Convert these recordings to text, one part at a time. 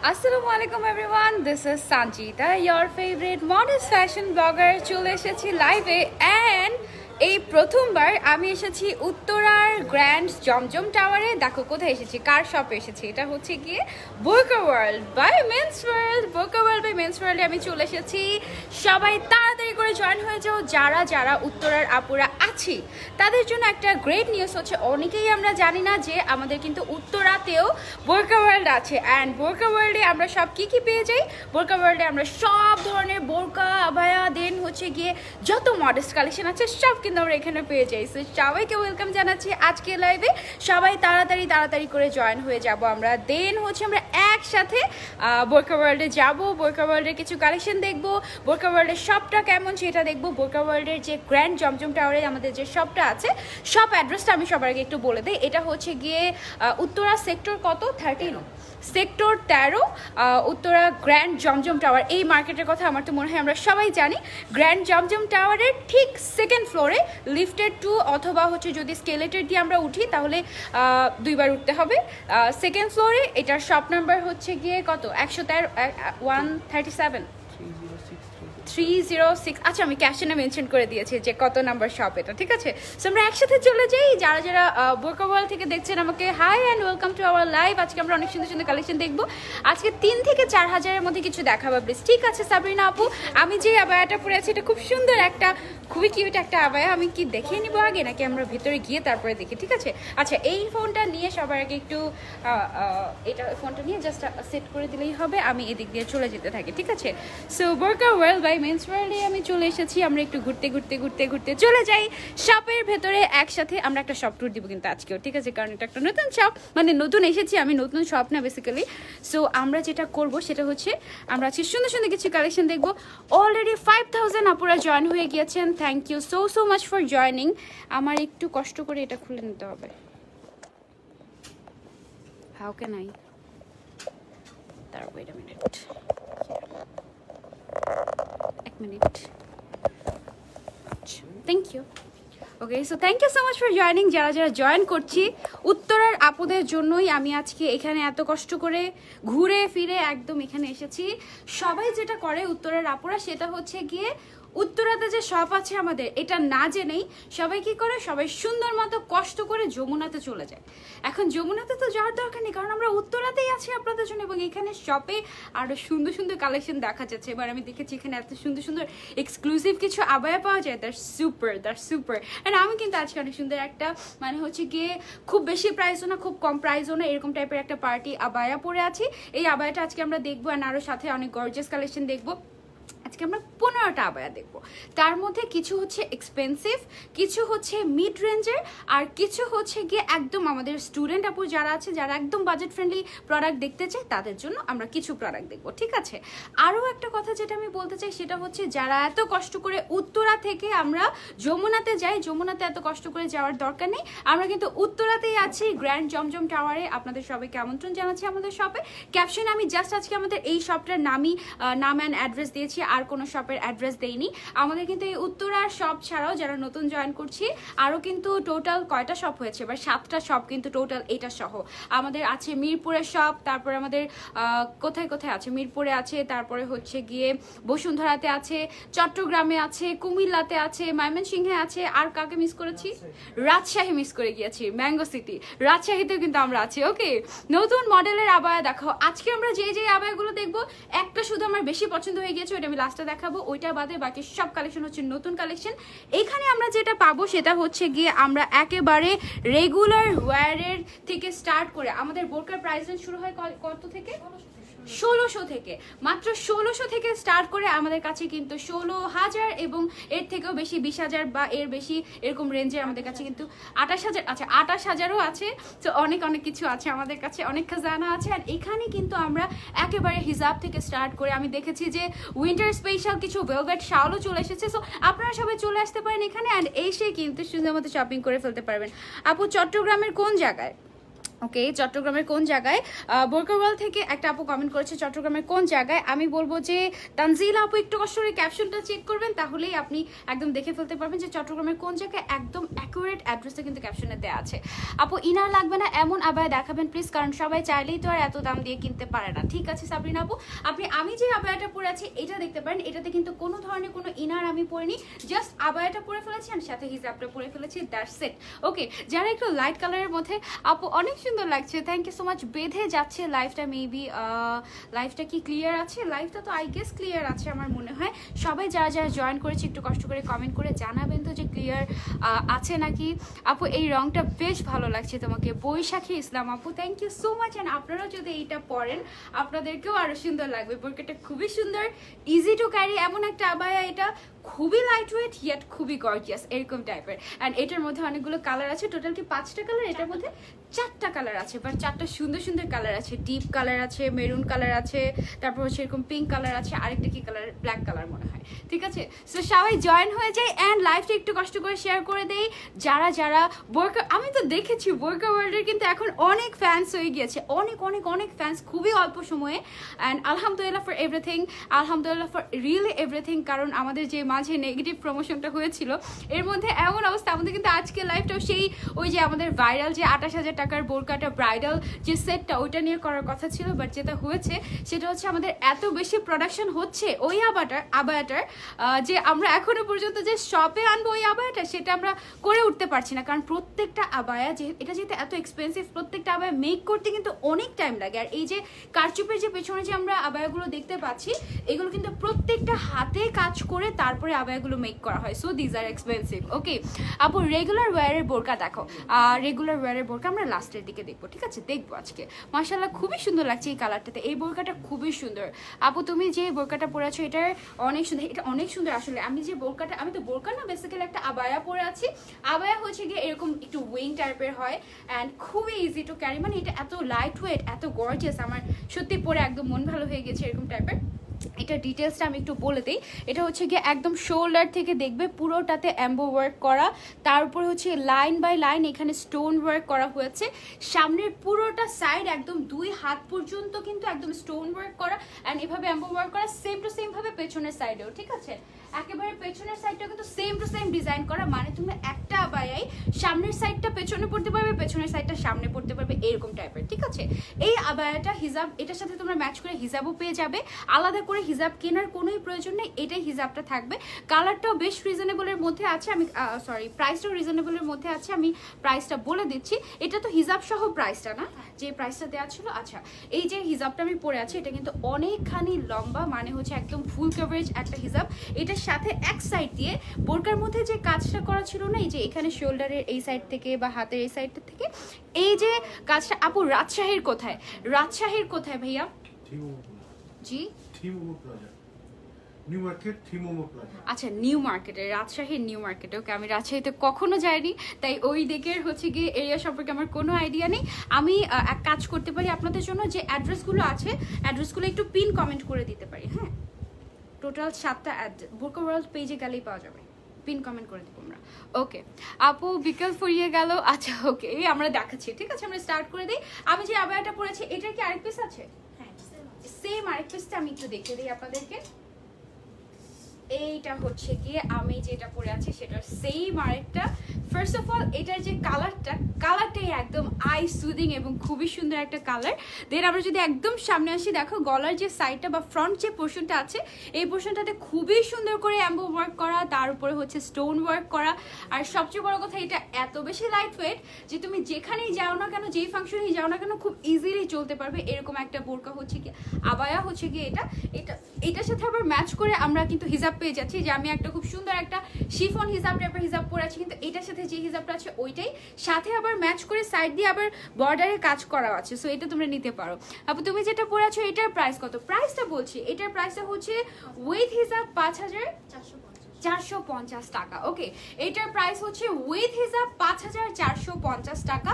Assalamualaikum everyone, this is Sanjita, your favorite modest fashion blogger. চলে এসেছি লাইভে and এই প্রথমবার আমি এসেছি উত্তরার গ্র্যান্ড জমজম টাওয়ারে। দেখো কোথায় এসেছি, কার শপে এসেছি। এটা হচ্ছে গিয়ে বোরকা ওয়ার্ল্ড বাই মেন্স ওয়ার্ল্ড। বোরকা ওয়ার্ল্ড বাই মেন্স ওয়ার্ল্ডে আমি চলে এসেছি। সবাই তাড়াতাড়ি করে জয়েন হয়ে যাও। যারা যারা উত্তরার আপুরা আছি তাদের জন্য একটা গ্রেট নিউজ হচ্ছে, অনেকেই আমরা জানি না যে আমাদের কিন্তু উত্তরাতেও বোরকা ওয়ার্ল্ড আছে। অ্যান্ড বোরকা ওয়ার্ল্ডে আমরা সব কি কি পেয়ে যাই, বোরকা ওয়ার্ল্ডে আমরা সব ধরনের বোরকা, আবায়া, দেন হচ্ছে গিয়ে যত মডেস্ট কালেকশন আছে সব কিন্তু আমরা এখানে পেয়ে যাই। সো সবাইকে ওয়েলকাম জানাচ্ছি আজকে লাইভে। সবাই তাড়াতাড়ি করে জয়েন হয়ে যাব আমরা। দেন হচ্ছে আমরা একসাথে বোরকা ওয়ার্ল্ডে যাব, বোরকা ওয়ার্ল্ডের কিছু কালেকশন দেখবো, বোরকা ওয়ার্ল্ডের শপটা কেমন সেটা দেখবো। বোরকা ওয়ার্ল্ডের যে গ্র্যান্ড জমজম টাওয়ারে আমাদের যে শপটা আছে, শপ অ্যাড্রেসটা আমি সবার আগে একটু বলে দিই। এটা হচ্ছে গিয়ে উত্তরা সেক্টর কত 13, সেক্টর 13, উত্তরা গ্র্যান্ড জমজম টাওয়ার। এই মার্কেটের কথা আমার তো মনে হয় আমরা সবাই জানি। গ্র্যান্ড জমজম টাওয়ারের ঠিক সেকেন্ড ফ্লোরে লিফটেড 2 অথবা হচ্ছে যদি স্কেলেটের দিয়ে আমরা উঠি তাহলে 2 বার উঠতে হবে। সেকেন্ড ফ্লোরে এটার শপ নাম্বার হচ্ছে গিয়ে কত 113 137 306। আচ্ছা, আমি ক্যাপশনে মেনশন করে দিয়েছি যে কত নাম্বার শপ এটা, ঠিক আছে। সো আমরা একসাথে চলে যাই। যারা যারা বোরকা ওয়ার্ল্ড থেকে দেখছেন আমাকে hi and welcome to our live. আজকে আমরা অনেক সুন্দর সুন্দর কালেকশন দেখবো। আজকে 3 থেকে 4 হাজারের মধ্যে কিছু দেখাবো প্লিজ, ঠিক আছে সাবরিনা আপু। আমি যে আবায়াটা পরে আছি এটা খুব সুন্দর, একটা খুবই কিউট একটা আবায়া। আমি কি দেখিয়ে নিবো আগে নাকি আমরা ভেতরে গিয়ে তারপরে দেখি, ঠিক আছে। আচ্ছা, এই ফোনটা নিয়ে সবার আগে একটু এটা ফোনটা নিয়ে জাস্ট সেট করে দিলেই হবে। আমি এদিক দিয়ে চলে যেতে থাকি, ঠিক আছে। সো বোরকা ওয়ার্ল্ড বাই মেন্স ওয়ার্ল্ডে আমি চলে এসেছি। আমরা একটু ঘুরতে চলে যাই শপের ভেতরে একসাথে। আমরা একটা শপ ট্যুর দিব কিন্তু আজকেও, ঠিক আছে, কারণ এটা একটা নতুন শপ, মানে নতুন এসেছি আমি, নতুন শপ না বেসিক্যালি। সো আমরা যেটা করব সেটা হচ্ছে আমরা আজকে সুন্দর সুন্দর কিছু কালেকশন দেখবো। অলরেডি 5000 আপুরা জয়েন হয়ে গিয়েছেন। Thank you so much for joining. আমার একটু কষ্ট করে এটা খুলে নিতে হবে। How can I wait a minute, এক মিনিট। Thank you. Okay, so thank you so much for joining. যারা যারা জয়েন করছি, উত্তরার আপুদের জন্যই আমি আজকে এখানে এত কষ্ট করে ঘুরে ফিরে একদম এখানে এসেছি। সবাই যেটা করে উত্তরার আপুরা সেটা হচ্ছে গিয়ে উত্তরাতে যে শপ আছে আমাদের এটা না জেনেই সবাই কি করে, সবাই সুন্দর মতো কষ্ট করে যমুনাতে চলে যায়। এখন যমুনাতে তো যাওয়ার দরকার নেই, কারণ আমরা উত্তরাতেই আছি আপনাদের জন্য। এবং এখানে শপে আরো সুন্দর সুন্দর কালেকশন দেখা যাচ্ছে। এবার আমি দেখেছি এখানে এত সুন্দর সুন্দর এক্সক্লুসিভ কিছু আবায়া পাওয়া যায়। That's super. অ্যান্ড আমি কিন্তু আজকে অনেক সুন্দর একটা, মানে হচ্ছে গিয়ে খুব বেশি প্রাইসও না খুব কম প্রাইসও না, এরকম টাইপের একটা পার্টি আবায়া পরে আছি। এই আবায়াটা আজকে আমরা দেখবো। অ্যান্ড আরো সাথে অনেক গর্জিয়াস কালেকশন দেখবো। আজকে আমরা 15টা আবায়া দেখবো। তার মধ্যে কিছু হচ্ছে এক্সপেন্সিভ, কিছু হচ্ছে মিড রেঞ্জের, আর কিছু হচ্ছে গিয়ে একদম আমাদের স্টুডেন্ট আপু যারা আছে, যারা একদম বাজেট ফ্রেন্ডলি প্রোডাক্ট দেখতে চায় তাদের জন্য আমরা কিছু প্রোডাক্ট দেখবো, ঠিক আছে। আরও একটা কথা যেটা আমি বলতে চাই সেটা হচ্ছে, যারা এত কষ্ট করে উত্তরা থেকে আমরা যমুনাতে যাই, যমুনাতে এত কষ্ট করে যাওয়ার দরকার নেই। আমরা কিন্তু উত্তরাতেই আছি গ্র্যান্ড জমজম টাওয়ারে। আপনাদের সবাইকে আমন্ত্রণ জানাচ্ছি আমাদের শপে। ক্যাপশন আমি জাস্ট আজকে আমাদের এই শপটার নাম অ্যান্ড অ্যাড্রেস দিয়েছি, আর কোনো শপের অ্যাড্রেস দেইনি। আমাদের কিন্তু এই উত্তরার শপ ছাড়াও যারা নতুন জয়েন করছি আরও কিন্তু টোটাল কয়টা শপ হয়েছে, এবার 7টা শপ কিন্তু টোটাল এটা সহ আমাদের আছে। মিরপুরের শপ, তারপরে আমাদের কোথায় কোথায় আছে, মিরপুরে আছে, তারপরে হচ্ছে গিয়ে বসুন্ধরাতে আছে, চট্টগ্রামে আছে, কুমিল্লাতে আছে, ময়মনসিংহে আছে, আর কাকে মিস করেছি, রাজশাহী মিস করে গিয়েছি, ম্যাঙ্গো সিটি, রাজশাহীতেও কিন্তু আমরা আছি। ওকে, নতুন মডেলের আবায়া দেখাও। আজকে আমরা যে আবায়াগুলো দেখবো, একটা শুধু আমার বেশি পছন্দ হয়ে গিয়েছে, ওইটা আমি লাস্টে দেখাবো। ওইটা বাদে বাকি সব কালেকশন হচ্ছে নতুন কালেকশন। এখানে আমরা যেটা পাবো সেটা হচ্ছে গিয়ে আমরা একেবারে রেগুলার ওয়্যারের থেকে স্টার্ট করে, আমাদের বোরকার প্রাইস রেঞ্জ শুরু হয় কত থেকে, 1600 থেকে, মাত্র 1600 থেকে স্টার্ট করে আমাদের কাছে কিন্তু 16,000 এবং এর থেকেও বেশি 20,000 বা এর বেশি এরকম রেঞ্জে আমাদের কাছে কিন্তু 28,000, আচ্ছা 28,000ও আছে। তো অনেক কিছু আছে আমাদের কাছে, অনেক খাজানা আছে। আর এখানে কিন্তু আমরা একেবারে হিজাব থেকে স্টার্ট করে, আমি দেখেছি যে উইন্টার স্পেশাল কিছু ভেলভেট শালও চলে এসেছে। সো আপনারা সবাই চলে আসতে পারেন এখানে অ্যান্ড এসে কিন্তু সুন্দর মতো শপিং করে ফেলতে পারবেন। আপু চট্টগ্রামের কোন জায়গায়? ওকে, চট্টগ্রামের কোন জায়গায়? বোরকা ওয়ার্ল্ড থেকে একটা আপু কমেন্ট করেছে চট্টগ্রামের কোন জায়গায়। আমি বলবো যে তানজিলা আপু একটু কষ্ট করে ক্যাপশনটা চেক করবেন, তাহলেই আপনি একদম দেখে ফেলতে পারবেন যে চট্টগ্রামের কোন জায়গায়। একদম অ্যাকুরেট অ্যাড্রেসটা কিন্তু ক্যাপশনে দেওয়া আছে। আপু ইনার লাগবে না এমন আবায়া দেখাবেন প্লিজ, কারণ সবাই চাইলেই তো আর এত দাম দিয়ে কিনতে পারে না। ঠিক আছে সাবরিনা আপু, আমি যে আবায়াটা পরে আছি এটা দেখতে পারেন, এটাতে কিন্তু কোনো ধরনের কোনো ইনার আমি পরিনি, জাস্ট আবায়াটা পরে ফেলেছি আর সাথে হিজাবটা পরে ফেলেছি, দ্যাটস ইট। ওকে, যারা একটু লাইট কালারের মধ্যে, আপু অনেক সুন্দর লাগছে, থ্যাংক ইউ সো মাচ। বেঁধে যাচ্ছে লাইফটা, মেবি লাইফটা কি ক্লিয়ার আছে? লাইফটা তো আই গেস ক্লিয়ার আছে আমার মনে হয়। সবাই যারা যারা জয়েন করেছে একটু কষ্ট করে কমেন্ট করে জানাবেন তো যে ক্লিয়ার আছে নাকি। আপু এই রংটা বেশ ভালো লাগছে তোমাকে, বৈশাখী ইসলাম আপু, thank you so much. And আপনারাও যদি এইটা পরেন আপনাদেরকেও আরো সুন্দর লাগবে। বোরকাটা খুবই সুন্দর, ইজি টু ক্যারি, এমন একটা আবায়া এটা, খুবই লাইট ওয়েট ইয়েট খুবই গর্জিয়াস এরকম টাইপের। অ্যান্ড এটার মধ্যে অনেকগুলো কালার আছে, টোটাল কি 5টা কালার? এটার মধ্যে 4টা কালার আছে, বাট 4টা সুন্দর সুন্দর কালার আছে। ডিপ কালার আছে, মেরুন কালার আছে, তারপর হচ্ছে এরকম পিঙ্ক কালার আছে, আরেকটা কি কালার, ব্ল্যাক কালার মনে হয়। ঠিক আছে, সো সবাই জয়েন হয়ে যায় অ্যান্ড লাইভটা একটু কষ্ট করে শেয়ার করে দেই। যারা যারা বোরকা, আমি তো দেখেছি বোরকা ওয়ার্ল্ডের কিন্তু এখন অনেক ফ্যান্স হয়ে গিয়েছে, অনেক অনেক অনেক ফ্যান্স খুবই অল্প সময়ে। অ্যান্ড আলহামদুলিল্লাহ ফর এভরিথিং, আলহামদুলিল্লাহ ফর রিয়েলি এভরিথিং। কারণ আমাদের যে মাঝে নেগেটিভ প্রমোশনটা হয়েছিল, এর মধ্যে এমন অবস্থা, আমাদের কিন্তু আজকে লাইভটাও সেই ওই যে আমাদের ভাইরাল যে 28,000 টাকার বোরকাটা ব্রাইডাল যে সেটটা, ওইটা নিয়ে করার কথা ছিল, বাট যেটা হয়েছে সেটা হচ্ছে আমাদের এত বেশি প্রোডাকশন হচ্ছে ওই আবায়াটার যে আমরা এখনো পর্যন্ত যে শপে আনবো ওই আবায়াটা, সেটা আমরা করে উঠতে পারছি না। কারণ প্রত্যেকটা আবায়া এটা যেহেতু এত এক্সপেন্সিভ, প্রত্যেকটা আবায়া মেক করতে কিন্তু অনেক টাইম লাগে। আর এই যে কারচুপের যে পেছনে যে আমরা আবায়াগুলো দেখতে পাচ্ছি, এগুলো কিন্তু প্রত্যেকটা হাতে কাজ করে তারপরে আবায়াগুলো মেক করা হয়, সো দিজ আর এক্সপেন্সিভ। ওকে আপু, রেগুলার ওয়্যারের বোরকা দেখো। রেগুলার ওয়্যারের বোরকা আমরা লাস্টের দিকে দেখবো, ঠিক আছে? দেখবো আজকে। মাশাআল্লাহ খুবই সুন্দর লাগছে এই কালারটাতে, এই বোরকাটা খুবই সুন্দর। আপু তুমি যে বোরকাটা পরে আছো এটার অনেক সুন্দর, এটা অনেক সুন্দর আসলে। আমি যে বোরকাটা, আমি তো বোরকা না, বেসিক্যালি একটা আবায়া পরে আছি। আবায়া হচ্ছে গিয়ে এরকম একটু উইং টাইপের হয় অ্যান্ড খুবই ইজি টু ক্যারি, মানে এটা এত লাইট ওয়েট, এত গর্জিয়াস, আমার সত্যি পরে একদম মন ভালো হয়ে গেছে এরকম টাইপের। এটা ডিটেলসটা আমি একটু বলে দিই। এটা হচ্ছে গিয়ে একদম শোল্ডার থেকে দেখবে পুরোটাতে এমবো ওয়ার্ক করা, তার উপরে হচ্ছে লাইন বাই লাইন এখানে স্টোন ওয়ার্ক করা হয়েছে। সামনের পুরোটা সাইড একদম 2 হাত পর্যন্ত কিন্তু একদম স্টোন ওয়ার্ক করা অ্যান্ড এভাবে এমবো ওয়ার্ক করা, সেম টু সেম ভাবে পেছনের সাইডেও, ঠিক আছে? একেবারে পেছনের সাইডটা কিন্তু সেম টু সেম ডিজাইন করা, মানে তুমি একটা আবায়াই সামনের সাইডটা পেছনে পড়তে পারবে, পেছনের সাইডটা সামনে পড়তে পারবে, এরকম টাইপের, ঠিক আছে? এই আবায়াটা হিজাব, এটার সাথে তোমরা ম্যাচ করে হিজাবও পেয়ে যাবে। আলাদা করে হিজাব কেনার কোনোই প্রয়োজন নেই, এটাই হিজাবটা থাকবে। কালারটাও বেশ রিজনেবলের মধ্যে আছে, আমি প্রাইসটাও রিজনেবলের মধ্যে আছে, আমি প্রাইসটা বলে দিচ্ছি। এটা তো হিজাব সহ প্রাইসটা না, যে প্রাইসটা দেওয়া ছিল। আচ্ছা, এই যে হিজাবটা আমি পরে আছি এটা কিন্তু অনেকখানি লম্বা, মানে হচ্ছে একদম ফুল কভারেজ একটা হিজাব। এটার সাথে এক সাইড দিয়ে বোরকার মধ্যে যে কাজটা করা ছিল না, এই যে এখানে শোল্ডারের এই সাইড থেকে বা হাতের এই সাইডটা থেকে এই যে কাজটা। আপু রাজশাহীর কোথায়? রাজশাহীর কোথায় ভাইয়া? জি, আচ্ছা, নিউ মার্কেটে, রাজশাহীর নিউ মার্কেটে। ওকে, আমি রাজশাহীতে কখনো যাইনি, তাই ওই দিকের হচ্ছে গিয়ে এরিয়া সম্পর্কে আমার কোনো আইডিয়া নেই। আমি এক কাজ করতে পারি আপনাদের জন্য, যে অ্যাড্রেসগুলো আছে অ্যাড্রেসগুলো একটু পিন কমেন্ট করে দিতে পারি। হ্যাঁ, টোটাল 7টা বোরকা ওয়ার্ল্ড পেজে গেলেই পাওয়া যাবে, পিন কমেন্ট করে দেবো আমরা। ওকে আপু, বিকেল ফুরিয়ে গেল। আচ্ছা ওকে, এই আমরা দেখাচ্ছি, ঠিক আছে? আমরা স্টার্ট করে দিই। আমি যে আবায়াটা পরেছি এটার কি আরেক পিস আছে? হ্যাঁ, সেম আরেক পিসটা আমি একটু দেখিয়ে দিই আপনাদেরকে। এইটা হচ্ছে গিয়ে আমি যেটা পরে আছি সেটার সেম আরেকটা। ফার্স্ট অফ অল এটার যে কালারটাই একদম আই সুদিং এবং খুবই সুন্দর একটা কালার। দেন আমরা যদি একদম সামনে আসি, দেখো গলার যে সাইডটা বা ফ্রন্ট যে পোর্শনটা আছে, এই পোর্শনটাতে খুবই সুন্দর করে এমবো ওয়ার্ক করা, তার উপরে হচ্ছে স্টোন ওয়ার্ক করা। আর সবচেয়ে বড় কথা, এটা এত বেশি লাইট ওয়েট যে তুমি যেখানেই যাও না কেন, যেই ফাংশনেই যাও না কেন, খুব ইজিলি চলতে পারবে। এরকম একটা বোরকা হচ্ছে কি আবায়া হচ্ছে গিয়ে এটার সাথে আবার ম্যাচ করে আমরা কিন্তু হিজাব পেয়ে যাচ্ছি। যে আমি একটা খুব সুন্দর একটা শিফন হিজাব টাইপের হিজাব পরে আছি, কিন্তু এটার সাথে যে হিজাবটা আছে ওইটাই, সাথে আবার ম্যাচ করে সাইড দিয়ে আবার বর্ডারে কাজ করা আছে, সো এটা তোমরা নিতে পারো। আপু তুমি যেটা পরে আছো এটার প্রাইস কত? প্রাইসটা বলছি, এটার প্রাইসটা হচ্ছে উইথ হিজাব 5,450 টাকা। ওকে, এটার প্রাইস হচ্ছে উইথ হিজাব 5,450 টাকা।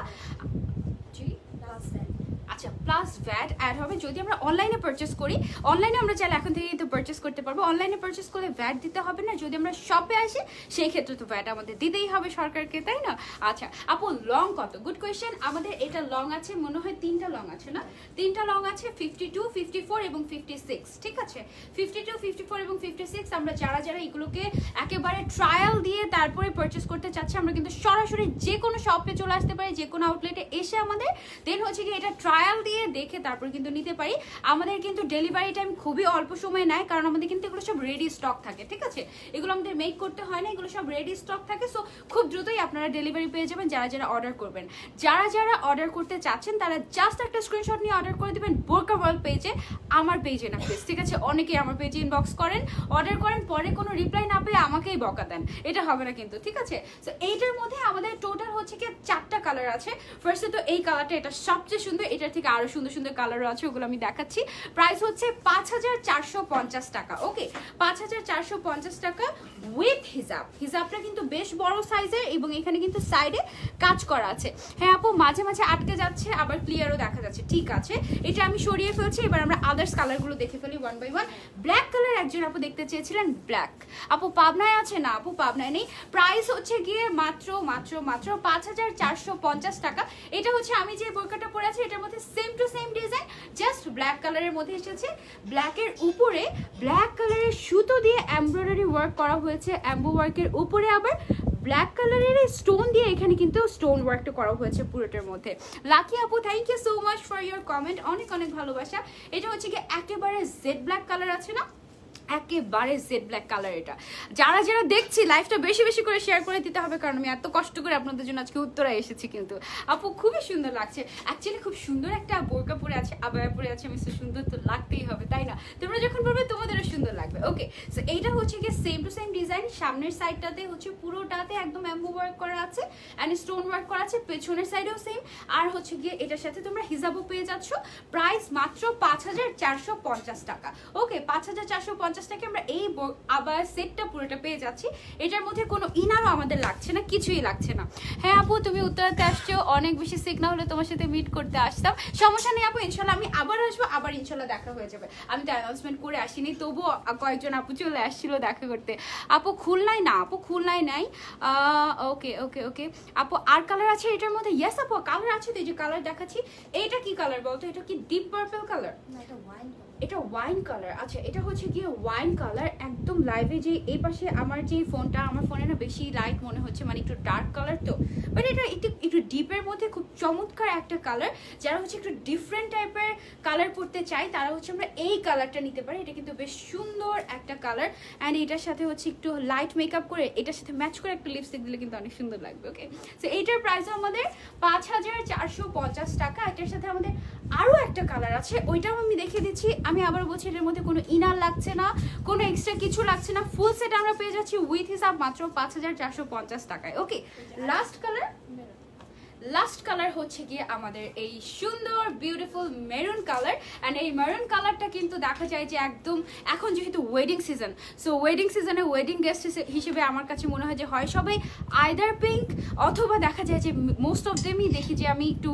আচ্ছা, প্লাস ভ্যাট অ্যাড হবে যদি আমরা অনলাইনে পারচেস করি। অনলাইনে আমরা চাইলে এখন থেকে কিন্তু পারচেস করতে পারবো, অনলাইনে পারচেস করলে ভ্যাট দিতে হবে না। যদি আমরা শপে আসি সেই ক্ষেত্রে তো ভ্যাট আমাদের দিতেই হবে সরকারকে, তাই না? আচ্ছা আপু লং কত? Good question. আমাদের এটা লং আছে মনে হয় 3টা লং আছে না? 3টা লং আছে 52, 54 এবং 56, ঠিক আছে? 52, 54 এবং 56 আমরা যারা যারা এগুলোকে একেবারে ট্রায়াল দিয়ে তারপরে পারচেস করতে চাচ্ছি আমরা কিন্তু সরাসরি যে কোনো শপে চলে আসতে পারি, যে কোনো আউটলেটে এসে আমাদের দেন হচ্ছে কি এটা ট্রায়াল দিয়ে দেখে তারপর কিন্তু নিতে পারি। আমাদের কিন্তু ডেলিভারি টাইম খুবই অল্প সময় নেয়, কারণ আমাদের কিন্তু এগুলো সব রেডি স্টক থাকে, ঠিক আছে? এগুলো আমাদের মেক করতে হয় না, এগুলো সব রেডি স্টক থাকে। সো খুব দ্রুতই আপনারা ডেলিভারি পেয়ে যাবেন যারা যারা অর্ডার করবেন। যারা যারা অর্ডার করতে চাচ্ছেন তারা জাস্ট একটা স্ক্রিনশট নিয়ে অর্ডার করে দেবেন বোরকা ওয়ার্ল্ড পেজে, আমার পেজে না প্লিজ, ঠিক আছে? অনেকেই আমার পেজে ইনবক্স করেন, অর্ডার করেন, পরে কোনো রিপ্লাই না পেয়ে আমাকেই বকা দেন, এটা হবে না কিন্তু, ঠিক আছে? সো এইটার মধ্যে আমাদের টোটাল হচ্ছে কি 4টা কালার আছে। ফার্স্টে তো এই কালারটা, এটা সবচেয়ে সুন্দর, এটার থেকে আরো সুন্দর সুন্দর কালারও আছে, ওগুলো আমি দেখাচ্ছি। প্রাইস হচ্ছে 5450 টাকা। ওকে 5450 টাকা উইথ হিজাব। হিজাবটা কিন্তু বেশ বড় সাইজের এবং এখানে কিন্তু সাইডে কাজ করা আছে। হ্যাঁ আপু মাঝে মাঝে আটকে যাচ্ছে আবার ক্লিয়ারও দেখা যাচ্ছে, ঠিক আছে? এটা আমি সরিয়ে ফেলছি। এবার আমরা আদার্স কালারগুলো দেখে ফেলি one by one. Black colour একজন আপু দেখতে চেয়েছিলেন, ব্ল্যাক আপু পাবনায় আছে না? আপু পাবনায় নেই। প্রাইস হচ্ছে গিয়ে মাত্র মাত্র মাত্র 5450 টাকা। এটা হচ্ছে আমি যে বোরকাটা পরে আছি এটার মধ্যে same to same design, just black কালারের মধ্যে এসেছে। ব্ল্যাকের উপরে ব্ল্যাক কালারের সুতো দিয়ে এমব্রয়ডারি ওয়ার্ক করা হয়েছে, এমব্রো ওয়ার্কের উপরে আবার ব্ল্যাক কালারের স্টোন দিয়ে এখানে কিন্তু স্টোন ওয়ার্কটা করা হয়েছে পুরোটার মধ্যে। লাকি আপু thank you so much for your comment, অনেক অনেক ভালোবাসা। এটা হচ্ছে কি একেবারে জেড ব্ল্যাক কালার আছে না, একেবারে জেড ব্ল্যাক কালার। এটা যারা যারা দেখছি লাইভটা বেশি বেশি করে শেয়ার করে দিতে হবে, কারণ আমি এত কষ্ট করে আপনাদের জন্য আজকে উত্তরায় এসেছি। কিন্তু আপু খুবই সুন্দর লাগছে, অ্যাকচুয়ালি খুব সুন্দর একটা বোরকা পরে আছে, আবায়া পরে আছে, আমি সুন্দর তো লাগতেই হবে, তাই না? তোমরা যখন পরবে তোমাদেরও সুন্দর লাগবে। ওকে সো এইটা হচ্ছে গিয়ে সেম টু সেম ডিজাইন। সামনের সাইডটাতে হচ্ছে পুরোটাতে একদম এমব্রো ওয়ার্ক করা আছে অ্যান্ড স্টোন ওয়ার্ক করা আছে, পেছনের সাইডেও সেম। আর হচ্ছে গিয়ে এটার সাথে তোমরা হিজাবও পেয়ে যাচ্ছ। প্রাইস মাত্র 5450 টাকা। ওকে 5450 টাকা আমরা এই আবার সেটটা পুরোটা পেয়ে যাচ্ছি। এটার মধ্যে কোনো ইনারও আমাদের লাগছে না, কিছুই লাগছে না। হ্যাঁ আপু তুমি উত্তরাতে আসছো, অনেক বেশি সিক না হলে তোমার সাথে মিট করতে আসতাম, সমস্যা নেই আপু, ইনশাল্লাহ আমি আবার আসবো, আবার ইনশাল্লাহ দেখা হয়ে যাবে। আমি তো অ্যানাউন্সমেন্ট করে আসিনি, তবুও কয়েকজন আপু চলে আসছিল দেখা করতে। আপু খুলনায় না, আপু খুলনায় নাই। ওকে ওকে ওকে আপু আর কালার আছে এটার মধ্যে? ইয়েস আপু কালার আছে, তো এই যে কালার দেখাচ্ছি। এইটা কি কালার বলতো? এটা কি ডিপ পার্পল কালার? এটা ওয়াইন কালার। আচ্ছা এটা হচ্ছে গিয়ে ওয়াইন কালার, একদম লাইভে যে এই পাশে আমার যে ফোনটা, আমার ফোনে না বেশি লাইট মনে হচ্ছে, মানে একটু ডার্ক কালার তো, বাট এটা একটু ডিপের মধ্যে খুব চমৎকার একটা কালার। যারা হচ্ছে একটু ডিফারেন্ট টাইপের কালার পড়তে চাই তারা হচ্ছে আমরা এই কালারটা নিতে পারি। এটা কিন্তু বেশ সুন্দর একটা কালার অ্যান্ড এটার সাথে হচ্ছে একটু লাইট মেকআপ করে এটার সাথে ম্যাচ করে একটা লিপস্টিক দিলে কিন্তু অনেক সুন্দর লাগবে। ওকে সো এইটার প্রাইস আমাদের 5450 টাকা। এটার সাথে আমাদের আরও একটা কালার আছে, ওইটাও আমি দেখিয়ে দিচ্ছি। আমি আবার বলছি এটার মধ্যে কোনো ইনার লাগছে না, কোনো এক্সট্রা কিছু লাগছে না, ফুল সেট আমরা পেয়ে যাচ্ছি উইথ হিসাব মাত্র 5450 টাকায়। ওকে লাস্ট কালার হচ্ছে গিয়ে আমাদের এই সুন্দর বিউটিফুল মেরুন কালার। অ্যান্ড এই মেরুন কালারটা কিন্তু দেখা যায় যে একদম এখন যেহেতু ওয়েডিং সিজন, সো ওয়েডিং সিজনে ওয়েডিং গেস্ট হিসেবে আমার কাছে মনে হয় যে হয় সবাই আইদার পিঙ্ক অথবা দেখা যায় যে মোস্ট অফ দেমই দেখি যে আমি একটু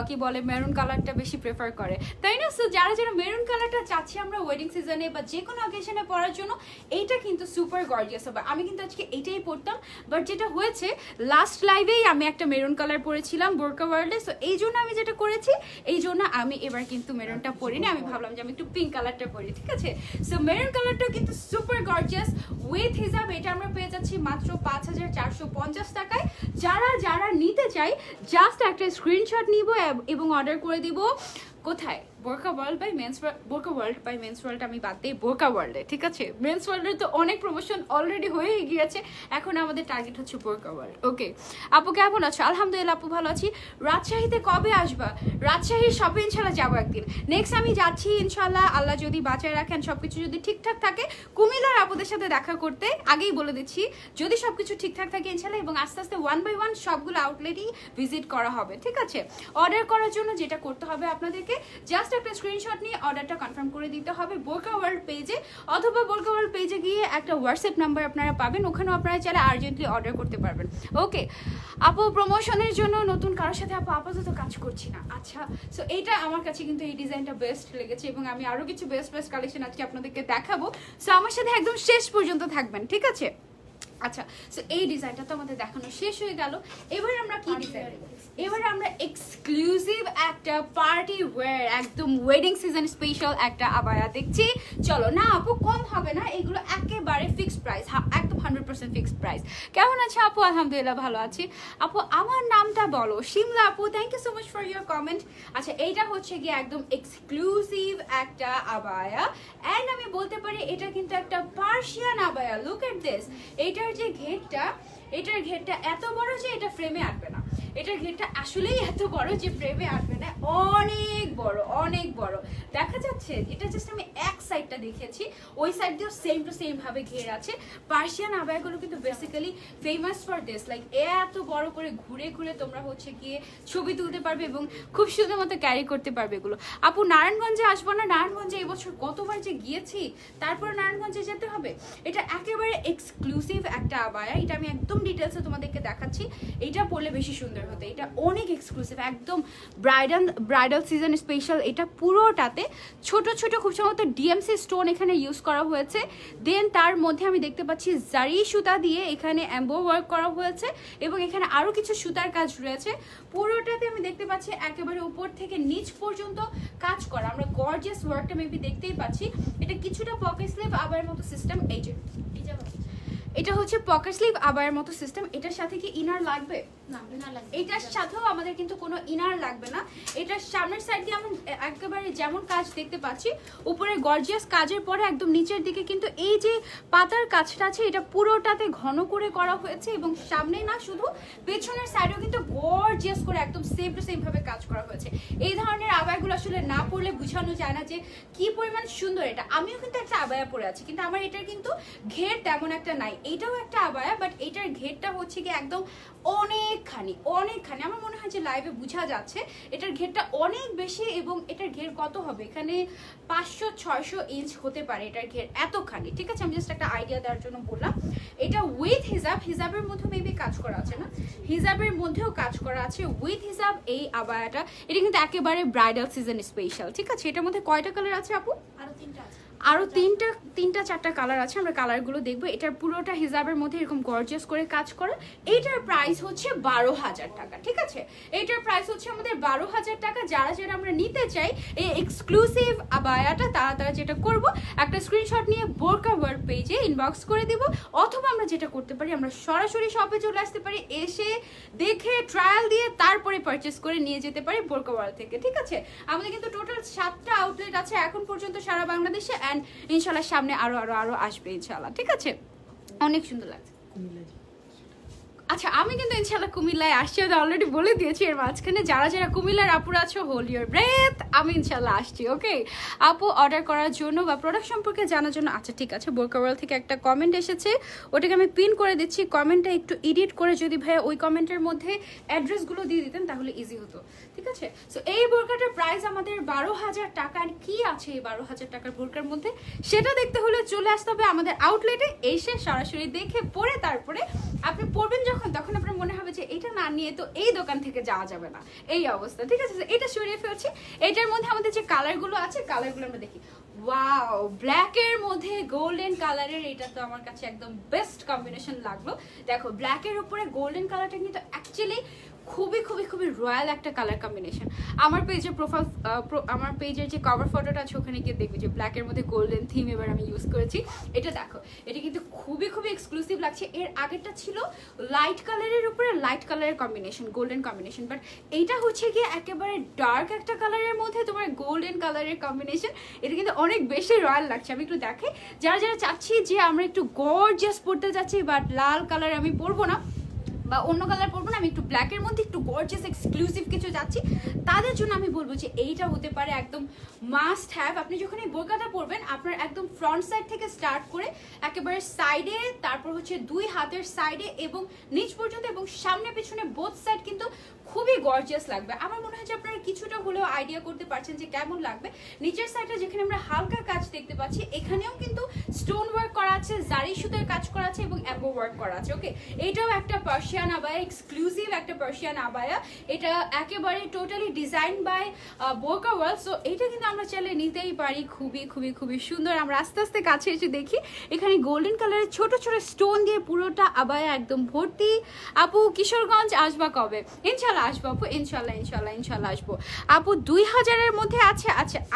কি বলে মেরুন কালারটা বেশি প্রেফার করে, তাই না? সো যারা যারা মেরুন কালারটা চাচ্ছি আমরা ওয়েডিং সিজনে বা যে কোনো অকেশনে পরার জন্য, এইটা কিন্তু সুপার গর্জিয়াস হবে। আমি কিন্তু আজকে এটাই পরতাম, বাট যেটা হয়েছে লাস্ট লাইভেই আমি একটা মেরুন কালার পরেছিলাম বোরকা ওয়ার্ল্ডে, সো এই জন্য আমি যেটা করেছি, এই জন্য আমি এবার কিন্তু মেরুনটা পরিনি, আমি ভাবলাম যে আমি একটু পিঙ্ক কালারটা পরি, ঠিক আছে? সো মেরুন কালারটা কিন্তু সুপার গর্জিয়াস উইথ হিজাব। এটা আমরা পেয়ে যাচ্ছি মাত্র 5450 টাকায়। যারা যারা নিতে চাই জাস্ট একটা স্ক্রিনশট নিব এবং অর্ডার করে দিব। কোথায়? বোরকা ওয়ার্ল্ড বাই মেন্স ওয়ার্ল্ড। বোরকা ওয়ার্ল্ড বাই মেন্স ওয়ার্ল্ড আমি বাদ দিই, বোরকা ওয়ার্ল্ডে, ঠিক আছে? মেন্স ওয়ার্ল্ডের তো অনেক প্রমোশন অলরেডি হয়ে গিয়েছে, এখন আমাদের টার্গেট হচ্ছে বোরকা ওয়ার্ল্ড। ওকে আপু কেমন আছো? আলহামদুলিল্লাহ আপু ভালো আছি। রাজশাহীতে কবে আসবা? রাজশাহীর শপে ইনশাল্লাহ যাবো একদিন। নেক্সট আমি যাচ্ছি ইনশাল্লাহ, আল্লাহ যদি বাঁচায় রাখেন, সবকিছু যদি ঠিকঠাক থাকে, কুমিল্লার আপুদের সাথে দেখা করতে। আগেই বলে দিচ্ছি যদি সবকিছু ঠিকঠাক থাকে ইনশাল্লাহ, এবং আস্তে আস্তে 1 by 1 সবগুলো আউটলেটই ভিজিট করা হবে, ঠিক আছে? অর্ডার করার জন্য যেটা করতে হবে আপনাদেরকে, থেকে জাস্ট একটা স্ক্রিনশট নিয়ে অর্ডারটা কনফার্ম করে দিতে হবে বোরকা ওয়ার্ল্ড পেজে, অথবা বোরকা ওয়ার্ল্ড পেজে গিয়ে একটা হোয়াটসঅ্যাপ নাম্বার আপনারা পাবেন, ওখানেও আপনারা চাইলে আর্জেন্টলি অর্ডার করতে পারবেন। ওকে আপু, প্রমোশনের জন্য নতুন কারোর সাথে আপু আপাতত কাজ করছি না। আচ্ছা, সো এইটা আমার কাছে কিন্তু এই ডিজাইনটা বেস্ট লেগেছে এবং আমি আরও কিছু বেস্ট বেস্ট কালেকশন আজকে আপনাদেরকে দেখাবো। সো আমার সাথে একদম শেষ পর্যন্ত থাকবেন, ঠিক আছে? আচ্ছা, সো এই ডিজাইনটা তো আমাদের দেখানো শেষ হয়ে গেল। এবার আমরা কি ডিজাইন, এবার আমরা এক্সক্লুসিভ একটা পার্টি ওয়্যার, একদম ওয়েডিং সিজন স্পেশাল একটা আবায়া দেখছি। চলো না আপু, কম হবে না, এগুলো একেবারে ফিক্সড প্রাইস, একদম 100% ফিক্সড প্রাইস। কেমন আছে আপু? আলহামদুলিল্লাহ ভালো আছি আপু। আমার নামটা বলো। শিমলা আপু, thank you so much for your comment. আচ্ছা, এইটা হচ্ছে গিয়ে একদম এক্সক্লুসিভ একটা আবায়া, অ্যান্ড আমি বলতে পারি এটা কিন্তু একটা Persian abaya. Look at this. এটার যে ঘেরটা, এটার ঘেরটা এত বড় যে এটা ফ্রেমে আটবে না। এটার ঘেরটা আসলেই এত বড় যে ফ্রেমে আটবে না, অনেক বড়, অনেক বড় দেখা যাচ্ছে। এটা জাস্ট আমি এক সাইডটা দেখেছি, ওই সাইড দিয়েও সেম টু সেম ভাবে ঘের আছে। পার্সিয়ান আবায়াগুলো কিন্তু basically famous for this, like এত বড় করে ঘুরে ঘুরে তোমরা হচ্ছে গিয়ে ছবি তুলতে পারবে এবং খুব সুন্দর মতো ক্যারি করতে পারবে এগুলো। আপু নারায়ণগঞ্জে আসবো না? নারায়ণগঞ্জে এবছর কতবার যে গিয়েছি, তারপর নারায়ণগঞ্জে যেতে হবে। এটা একেবারে এক্সক্লুসিভ একটা আবায়া, এটা আমি একদম ডিটেলসে তোমাদেরকে দেখাচ্ছি। এটা পরলে বেশি সুন্দর হতে, এটা অনেক এক্সক্লুসিভ, একদম ব্রাইডাল সিজন স্পেশাল। এটা পুরোটাতে ছোট ছোট খুব সম্ভবত ডিএমসি স্টোন এখানে ইউজ করা হয়েছে। দেন তার মধ্যে আমি দেখতে পাচ্ছি জারি সুতা দিয়ে এখানে এমবো ওয়ার্ক করা হয়েছে এবং এখানে আরো কিছু সুতার কাজ রয়েছে। পুরোটাতে আমি দেখতে পাচ্ছি একেবারে উপর থেকে নিচ পর্যন্ত কাজ করা। আমরা গর্জিয়াস ওয়ার্কটা মেবি দেখতেই পাচ্ছি। এটা কিছুটা পকেট স্লিভ আবার মতো সিস্টেম। এই যে এটা হচ্ছে পকেট স্লিভ আবায়ের মতো সিস্টেম। এটার সাথে কি ইনার লাগবে? না, ইনার লাগবে। এটার সাথেও আমাদের কিন্তু কোনো ইনার লাগবে না। এটার সামনের সাইড দিয়ে আমরা একেবারে যেমন কাজ দেখতে পাচ্ছি, উপরে গর্জিয়াস কাজের পরে একদম নিচের দিকে কিন্তু এই যে পাতার কাজটা আছে, এটা পুরোটাতে ঘন করে করা হয়েছে এবং সামনে না শুধু, পেছনের সাইডেও কিন্তু গর্জিয়াস করে একদম সেম টু সেম ভাবে কাজ করা হয়েছে। এই ধরনের আবায়াগুলো আসলে না পরলে বোঝানো যায় না যে কি পরিমাণ সুন্দর এটা। আমিও কিন্তু একটা আবায়া পরে আছি, কিন্তু আমার এটার কিন্তু ঘের তেমন একটা নাই। এটাও একটা আবায়া, বাট এটার ঘেরটা হচ্ছে কি একদম অনেকখানি অনেকখানি, আমার মনে হয় যে লাইভে বোঝা যাচ্ছে এটার ঘেরটা অনেক বেশি। এবং এটার ঘের কত হবে, এখানে 500-600 ইঞ্চ হতে পারে এটার ঘের, এতখানি। ঠিক আছে, আমি জাস্ট একটা আইডিয়া দেওয়ার জন্য বললাম। এটা উইথ হিজাব, হিজাবের মধ্যেও মেবি কাজ করা আছে না, হিজাবের মধ্যেও কাজ করা আছে উইথ হিজাব এই আবায়াটা। এটা কিন্তু একেবারে ব্রাইডাল সিজন স্পেশাল। ঠিক আছে, এটার মধ্যে কয়টা কালার আছে আপু? আরো 3টা আছে, আরো তিনটা চারটা কালার আছে। আমরা কালারগুলো দেখবো। এটার পুরোটা হিজাবের মধ্যে এরকম গর্জিয়াস করে কাজ করা। এটার প্রাইস হচ্ছে 12,000 টাকা। ঠিক আছে, এটার প্রাইস হচ্ছে আমাদের 12,000 টাকা। যারা যারা আমরা নিতে চাই এই এক্সক্লুসিভ আবায়াটা, তারা যেটা করব, একটা স্ক্রিনশট নিয়ে বোরকা ওয়ার্ল্ড পেজে ইনবক্স করে দিব, অথবা আমরা যেটা করতে পারি, আমরা সরাসরি শপে চলে আসতে পারি, এসে দেখে ট্রায়াল দিয়ে তারপরে পারচেস করে নিয়ে যেতে পারি বোরকা ওয়ার্ল্ড থেকে। ঠিক আছে, আমাদের কিন্তু টোটাল 7টা আউটলেট আছে এখন পর্যন্ত সারা বাংলাদেশে, অ্যান্ড ইনশাল্লাহ সামনে আরো আরো আরো আসবে ইনশাল্লাহ। ঠিক আছে, অনেক সুন্দর লাগছে। আচ্ছা, আমি কিন্তু ইনশাল্লাহ কুমিল্লায় আসছি, আমি অলরেডি বলে দিয়েছি। এর মাঝখানে যারা যারা কুমিল্লার আপুরা আছো, হোল্ড ইউর ব্রেথ, আমি ইনশাল্লাহ আসছি। ওকে আপু, অর্ডার করার জন্য বা প্রোডাক্ট সম্পর্কে জানার জন্য। আচ্ছা ঠিক আছে, বোরকা ওয়ার্ল্ড থেকে একটা কমেন্ট এসেছে, ওটাকে আমি পিন করে দিচ্ছি। কমেন্টটা একটু এডিট করে যদি ভাই ওই কমেন্টের মধ্যে অ্যাড্রেসগুলো দিয়ে দিতেন তাহলে ইজি হতো। ঠিক আছে, সো এই বোরকাটার প্রাইস আমাদের 12,000 টাকা। আর কি আছে এই 12,000 টাকার বোরকার মধ্যে, সেটা দেখতে হলে চলে আসতে হবে আমাদের আউটলেটে। এসে সরাসরি দেখে পরে তারপরে আপনি পড়বেন যখন, তখন আপনার মনে হবে যে এটা না নিয়ে তো এই দোকান থেকে যাওয়া যাবে না, এই অবস্থা। ঠিক আছে, এটা সরিয়ে ফেলছি। এটার মধ্যে আমাদের যে কালারগুলো আছে, কালারগুলো আমরা দেখি। ওয়াও, ব্ল্যাকের মধ্যে গোল্ডেন কালারের, এটা তো আমার কাছে একদম বেস্ট কম্বিনেশন লাগলো। দেখো, ব্ল্যাকের উপরে গোল্ডেন কালারটা কিন্তু অ্যাকচুয়ালি খুবই খুবই খুবই রয়্যাল একটা কালার কম্বিনেশন। আমার পেজের প্রোফাইল, আমার পেজের যে কভার ফটোটা আছে ওখানে গিয়ে দেখবে যে ব্ল্যাকের মধ্যে গোল্ডেন থিম এবার আমি ইউজ করেছি। এটা দেখো, এটা কিন্তু খুবই খুবই এক্সক্লুসিভ লাগছে। এর আগেরটা ছিল লাইট কালারের উপরে লাইট কালারের কম্বিনেশন, গোল্ডেন কম্বিনেশন, বাট এইটা হচ্ছে গিয়ে একেবারে ডার্ক একটা কালারের মধ্যে তোমার গোল্ডেন কালারের কম্বিনেশন। এটা কিন্তু অনেক বেশি রয়্যাল লাগছে। আমি একটু দেখাই, যারা যারা চাচ্ছি যে আমরা একটু গর্জিয়াস পড়তে যাচ্ছি বাট লাল কালার আমি পরবো না, বা অন্য কালার পরবো না, আমি একটু ব্ল্যাকের মধ্যে একটু গর্জিয়াস এক্সক্লুসিভ কিছু যাচ্ছি, তাদের জন্য আমি বলবো যে এইটা হতে পারে একদম মাস্ট হ্যাভ। আপনি যখন এই বোরকাটা পরবেন আপনার একদম ফ্রন্ট সাইড থেকে স্টার্ট করে একেবারে সাইডে, তারপর হচ্ছে দুই হাতের সাইডে এবং নিচ পর্যন্ত এবং সামনে পেছনে বোথ সাইড কিন্তু খুবই গর্জিয়াস লাগবে। আমার মনে হয় যে আপনারা কিছুটা হলেও আইডিয়া করতে পারছেন যে কেমন লাগবে। নিচের সাইডে যেখানে আমরা হালকা কাজ দেখতে পাচ্ছি, এখানেও কিন্তু স্টোন ওয়ার্ক করা আছে, জারি সুতার কাজ করা আছে এবং এম্বো ওয়ার্ক করা আছে। ওকে, এটাও একটা পার্সিয়ান আবায়া, এক্সক্লুসিভ একটা পার্সিয়ান আবায়া। এটা একেবারে টোটালি ডিজাইন বাই বোরকা ওয়ার্ল্ড। সো এটা কিন্তু আমরা চাইলে নিতেই পারি, খুবই খুবই খুবই সুন্দর। আমরা আস্তে আস্তে কাছে এসে দেখি, এখানে গোল্ডেন কালারের ছোট ছোট স্টোন দিয়ে পুরোটা আবায়া একদম ভর্তি। আপু কিশোরগঞ্জ আসবা কবে? ইনশাল্লাহ আসবো আপু, ইনশাল্লাহ ইনশাল্লাহ ইনশাল্লাহ আসবো আপু। 2000-এর মধ্যে আছে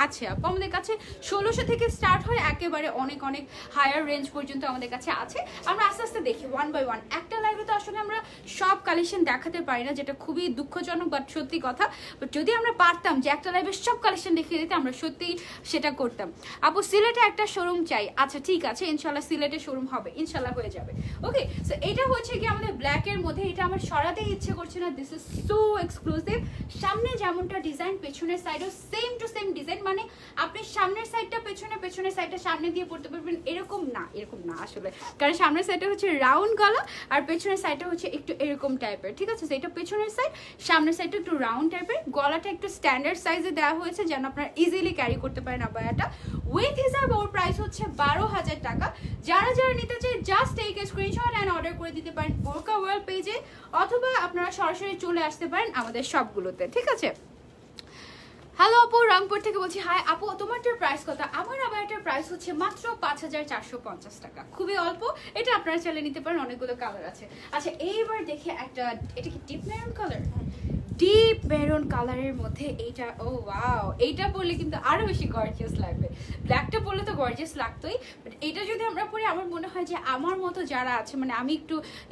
আছে আপু, আমাদের কাছে 1600 থেকে স্টার্ট হয়, একেবারে অনেক অনেক হায়ার রেঞ্জ পর্যন্ত আমাদের কাছে আছে। আমরা আস্তে আস্তে দেখি ওয়ান বাই ওয়ান। একটা লাইভে তো আসলে আমরা সব কালেকশন দেখাতে পারি না, যেটা খুবই দুঃখজনক বাট সত্যি কথা। বাট যদি আমরা পারতাম যে একটা লাইভে সব কালেকশন দেখিয়ে দিতে, আমরা সত্যিই সেটা করতাম। আপু সিলেটে একটা শোরুম চাই। আচ্ছা ঠিক আছে, ইনশাল্লাহ সিলেটে শোরুম হবে, ইনশাল্লাহ হয়ে যাবে। ওকে, সো এটা হচ্ছে কি আমাদের ব্ল্যাকের মধ্যে, এটা আমার সরাতেই ইচ্ছে করছে না। This is so exclusive. সামনে যেমনটা ডিজাইন, পেছনের সাইডও সেম টু সেম ডিজাইন। মানে আপনি সামনের সাইডটা পেছনে, পেছনের সাইডটা সামনে দিয়ে পড়তে পারবেন, এরকম না এরকম না আসলে, কারণ সামনের সাইডটা হচ্ছে রাউন্ড গলা আর পেছনের সাইডটা হচ্ছে একটু এরকম টাইপের। ঠিক আছে, এটা পেছনের সাইড, সামনের সাইডটা একটু রাউন্ড টাইপের। গলাটা একটু স্ট্যান্ডার্ড সাইজে দেওয়া হয়েছে যেন আপনারা ইজিলি ক্যারি করতে পারেন আবায়াটা। উইথ হিসাব ওর প্রাইস হচ্ছে 12,000 টাকা। যারা যারা নিতে চাই just take a screenshot and order করে দিতে পারেন বোরকা ওয়ার্ল্ড পেজে, অথবা আপনারা সরাসরি চলে আসতে পারেন আমাদের সবগুলোতে। ঠিক আছে। হ্যালো আপু, রংপুর থেকে বলছি। হাই আপু, তোমারটার প্রাইস কত? আমার আবারটার প্রাইস হচ্ছে মাত্র 5450 টাকা, খুবই অল্প। এটা আপনারা চাইলে নিতে পারেন, অনেকগুলো কালার আছে। আচ্ছা এইবার দেখে একটা, এটা কি deep maroon colour? Deep maroon কালারের মধ্যে এইটা, ও ওয়াও, এইটা পরলে কিন্তু আরো বেশি গর্জিয়াস লাগবে। ব্ল্যাকটা পরলে তো গর্জিয়াস লাগতোই, বাট এটা যদি আমরা পরি, আমার মনে হয় যে আমার মতো যারা আছে, মানে আমি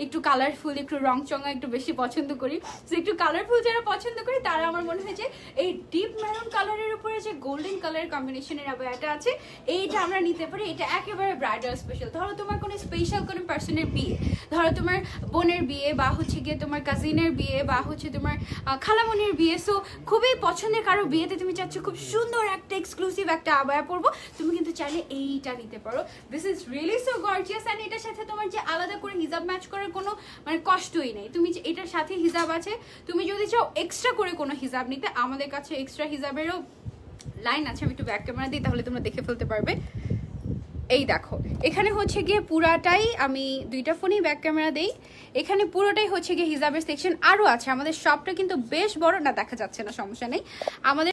একটু কালারফুল, একটু রংচঙা একটু বেশি পছন্দ করি, তো একটু কালারফুল যারা পছন্দ করি তারা আমার মনে হয় যে এই ডিপ মেরুন কালারের উপরে যে গোল্ডেন কালারের কম্বিনেশনের আবায়াটা আছে, এইটা আমরা নিতে পারি। এটা একেবারে ব্রাইডাল স্পেশাল। ধরো তোমার কোনো স্পেশাল কোনো পার্সনের বিয়ে, ধরো তোমার বোনের বিয়ে, বা হচ্ছে গিয়ে তোমার কাজিনের বিয়ে, বা হচ্ছে তোমার খালামনির বিয়ে, সো খুবই পছন্দের কারো বিয়েতে তুমি চাচ্ছ খুব সুন্দর একটা এক্সক্লুসিভ একটা আবায়া পরবো, তুমি কিন্তু চাইলে এইটা নিতে পারো। This is really so gorgeous. And এটার সাথে তোমার যে আলাদা করে হিজাব ম্যাচ করার কোনো মানে কষ্টই নেই। তুমি এটার সাথে হিজাব আছে, তুমি যদি চাও এক্সট্রা করে কোনো হিজাব নিতে, আমাদের কাছে এক্সট্রা হিজাবেরও লাইন আছে। আমি একটু ব্যাক ক্যামেরা দিই, তাহলে তোমরা দেখে ফেলতে পারবে। এই দেখো, এখানে হচ্ছে গিয়ে পুরাটাই, আমি দুইটা ফোনেই ব্যাক ক্যামেরা দেই, এখানে পুরোটাই হচ্ছে গিয়ে হিজাবের সেকশন। আরও আছে, আমাদের শপটা কিন্তু বেশ বড়, না দেখা যাচ্ছে না সমস্যা নেই। আমাদের